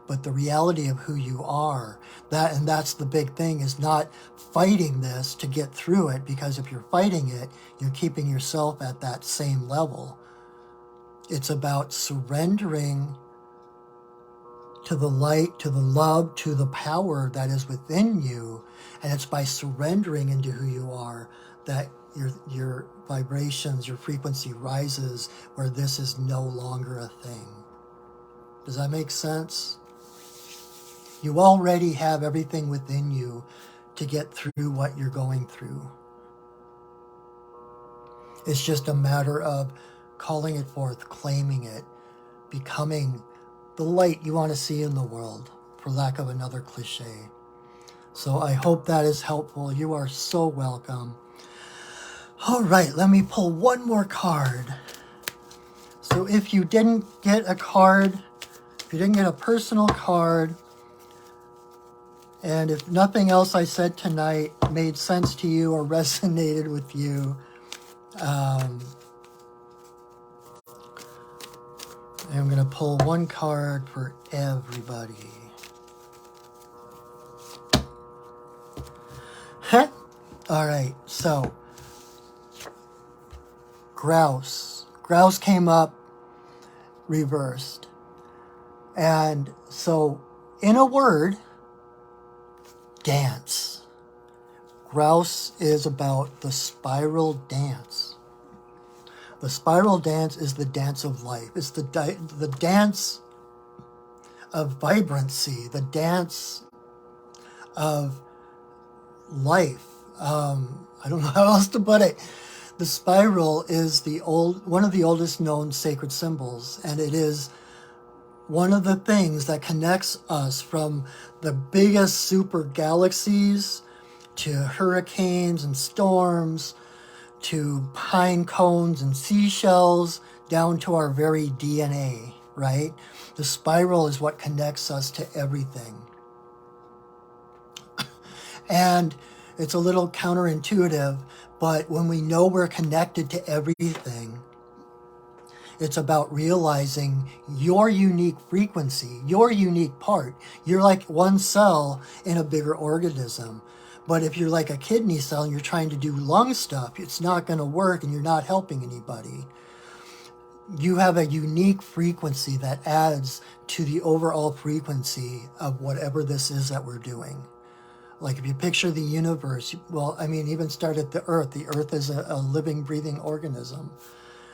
but the reality of who you are, that's the big thing, is not fighting this to get through it, because if you're fighting it, you're keeping yourself at that same level. It's about surrendering to the light, to the love, to the power that is within you, and it's by surrendering into who you are that your vibrations, your frequency rises, where this is no longer a thing. Does that make sense? You already have everything within you to get through what you're going through. It's just a matter of calling it forth, claiming it, becoming the light you want to see in the world, for lack of another cliche. So I hope that is helpful. You are so welcome. All right, let me pull one more card. So if you didn't get a card, if you didn't get a personal card, and if nothing else I said tonight made sense to you or resonated with you, I'm going to pull one card for everybody. All right, so grouse. Grouse came up reversed. And so in a word, dance. Grouse is about the spiral dance. The spiral dance is the dance of life. It's the dance of vibrancy, the dance of life. I don't know how else to put it. The spiral is one of the oldest known sacred symbols, and it is one of the things that connects us from the biggest super galaxies to hurricanes and storms, to pine cones and seashells, down to our very DNA, right? The spiral is what connects us to everything. And it's a little counterintuitive, but when we know we're connected to everything, it's about realizing your unique frequency, your unique part. You're like one cell in a bigger organism. But if you're like a kidney cell and you're trying to do lung stuff, it's not going to work and you're not helping anybody. You have a unique frequency that adds to the overall frequency of whatever this is that we're doing. Like if you picture the universe, even start at the earth. The earth is a living, breathing organism,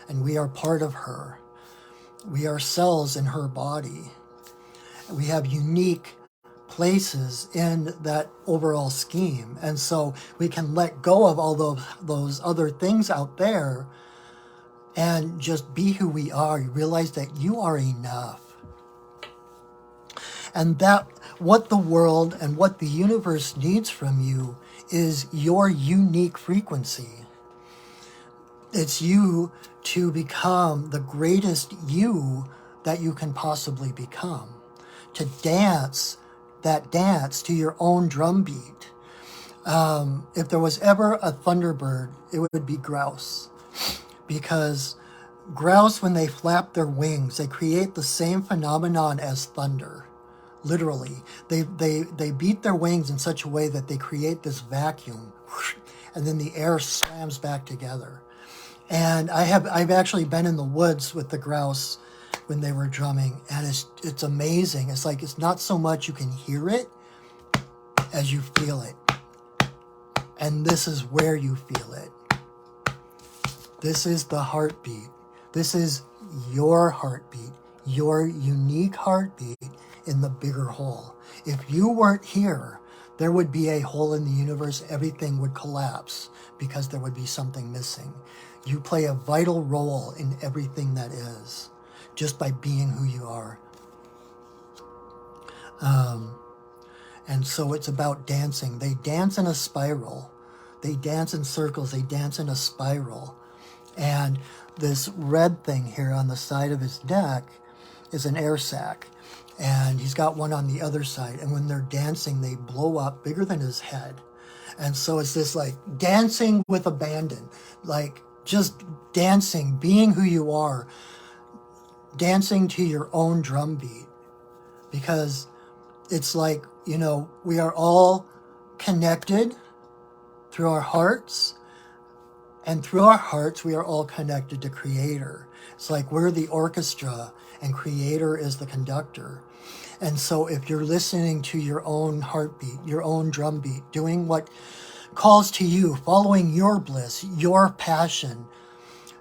and we are part of her. We are cells in her body. We have unique places in that overall scheme. And so we can let go of all those other things out there and just be who we are. You realize that you are enough. And that what the world and what the universe needs from you is your unique frequency. It's you to become the greatest you that you can possibly become. To dance that dance to your own drum beat. If there was ever a thunderbird, it would be grouse. Because grouse, when they flap their wings, they create the same phenomenon as thunder. Literally. They beat their wings in such a way that they create this vacuum, and then the air slams back together. And I've actually been in the woods with the grouse when they were drumming, and it's amazing. It's like it's not so much you can hear it as you feel it. And this is where you feel it. This is the heartbeat. This is your heartbeat, your unique heartbeat in the bigger whole. If you weren't here, there would be a hole in the universe. Everything would collapse because there would be something missing. You play a vital role in everything that is, just by being who you are. And so it's about dancing. They dance in a spiral. They dance in circles. They dance in a spiral. And this red thing here on the side of his neck is an air sac. And he's got one on the other side. And when they're dancing, they blow up bigger than his head. And so it's this like dancing with abandon, like just dancing, being who you are, dancing to your own drum beat. Because it's like, you know, we are all connected through our hearts. And through our hearts, we are all connected to Creator. It's like we're the orchestra and Creator is the conductor. And so if you're listening to your own heartbeat, your own drum beat, doing what calls to you, following your bliss, your passion,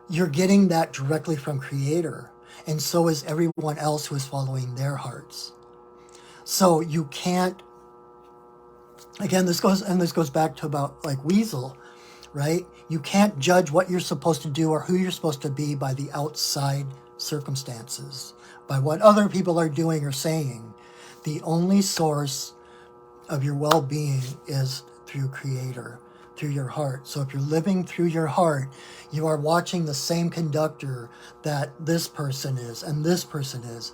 you're getting that directly from Creator. And so is everyone else who is following their hearts. So you can't, again, this goes back to about like Weasel, right? You can't judge what you're supposed to do or who you're supposed to be by the outside circumstances, by what other people are doing or saying. The only source of your well-being is through Creator, through your heart. So if you're living through your heart, you are watching the same conductor that this person is and this person is.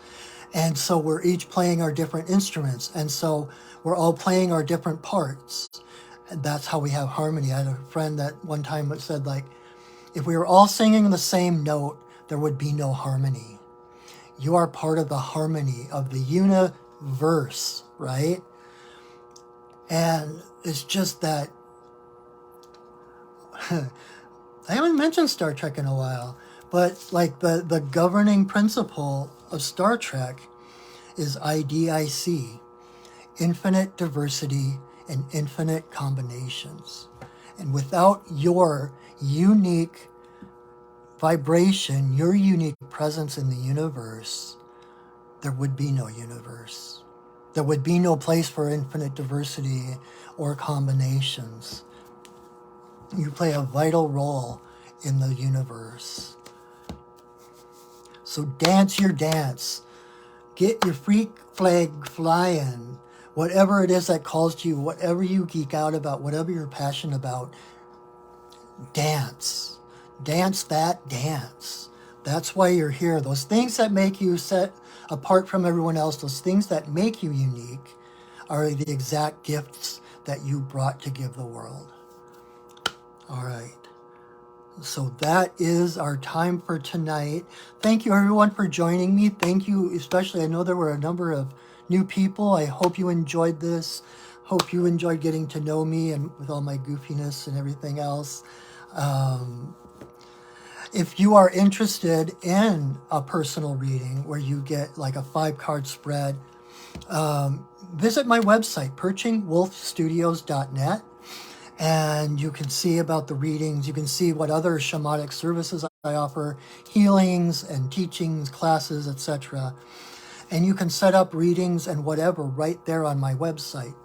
And so we're each playing our different instruments. And so we're all playing our different parts. And that's how we have harmony. I had a friend that one time said, like, if we were all singing the same note, there would be no harmony. You are part of the harmony of the universe, right? And it's just that I haven't mentioned Star Trek in a while, but like the governing principle of Star Trek is IDIC, infinite diversity and infinite combinations. And without your unique vibration, your unique presence in the universe, there would be no universe. There would be no place for infinite diversity or combinations. You play a vital role in the universe. So dance your dance. Get your freak flag flying. Whatever it is that calls to you, whatever you geek out about, whatever you're passionate about, dance. Dance that dance. That's why you're here. Those things that make you set apart from everyone else, those things that make you unique, are the exact gifts that you brought to give the world. All right. So that is our time for tonight. Thank you, everyone, for joining me. Thank you, especially, I know there were a number of new people. I hope you enjoyed this. Hope you enjoyed getting to know me and with all my goofiness and everything else. If you are interested in a personal reading where you get like a 5-card spread, visit my website, perchingwolfstudios.net, and you can see about the readings. You can see what other shamanic services I offer, healings and teachings, classes, etc. and you can set up readings and whatever right there on my website.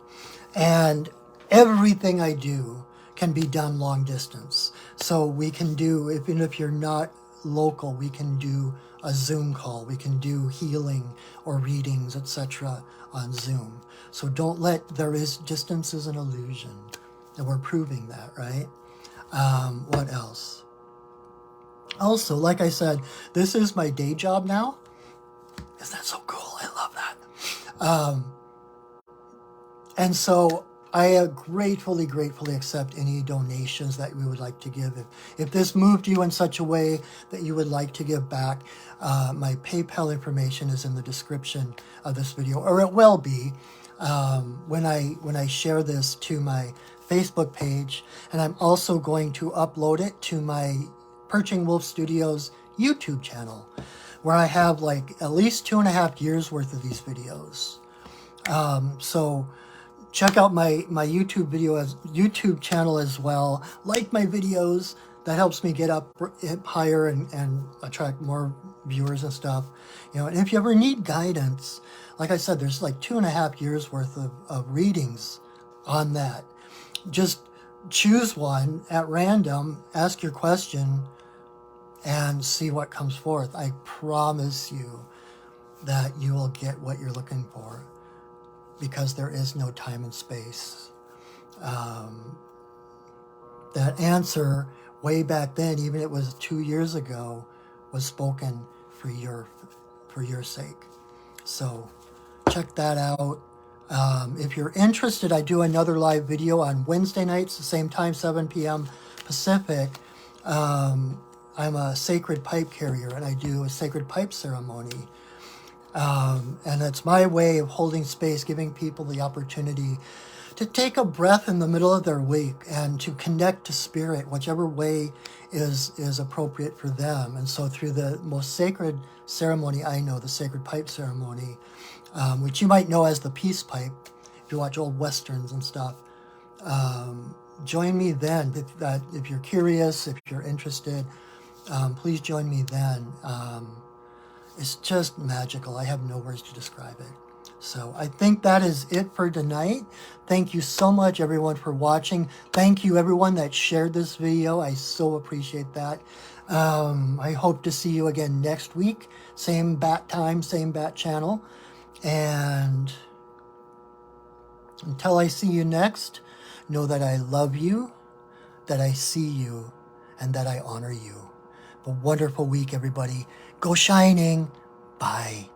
And everything I do can be done long distance. So we can do, even if you're not local, we can do a Zoom call. We can do healing or readings, etc. on Zoom. So don't let, distance is an illusion. And we're proving that, right? What else? Also, like I said, this is my day job now. Isn't that so cool? I love that. And so I gratefully accept any donations that you would like to give. If this moved you in such a way that you would like to give back, my PayPal information is in the description of this video, or it will be when I share this to my Facebook page. And I'm also going to upload it to my Perching Wolf Studios YouTube channel, where I have like at least 2.5 years worth of these videos. So check out my YouTube channel as well. Like my videos. That helps me get up higher and attract more viewers and stuff. You know, and if you ever need guidance, like I said, there's like 2.5 years worth of readings on that. Just choose one at random, ask your question, and see what comes forth. I promise you that you will get what you're looking for, because there is no time and space. That answer way back then, even it was 2 years ago, was spoken for your sake. So check that out. If you're interested, I do another live video on Wednesday nights, the same time, 7 p.m. Pacific. I'm a sacred pipe carrier, and I do a sacred pipe ceremony. And it's my way of holding space, giving people the opportunity to take a breath in the middle of their week and to connect to spirit, whichever way is appropriate for them. And so through the most sacred ceremony I know, the sacred pipe ceremony, which you might know as the peace pipe, if you watch old Westerns and stuff, join me then. If you're curious, if you're interested, please join me then. It's just magical. I have no words to describe it. So I think that is it for tonight. Thank you so much, everyone, for watching. Thank you, everyone that shared this video. I so appreciate that. I hope to see you again next week. Same bat time, same bat channel. And until I see you next, know that I love you, that I see you, and that I honor you. Have a wonderful week, everybody. Go shining. Bye.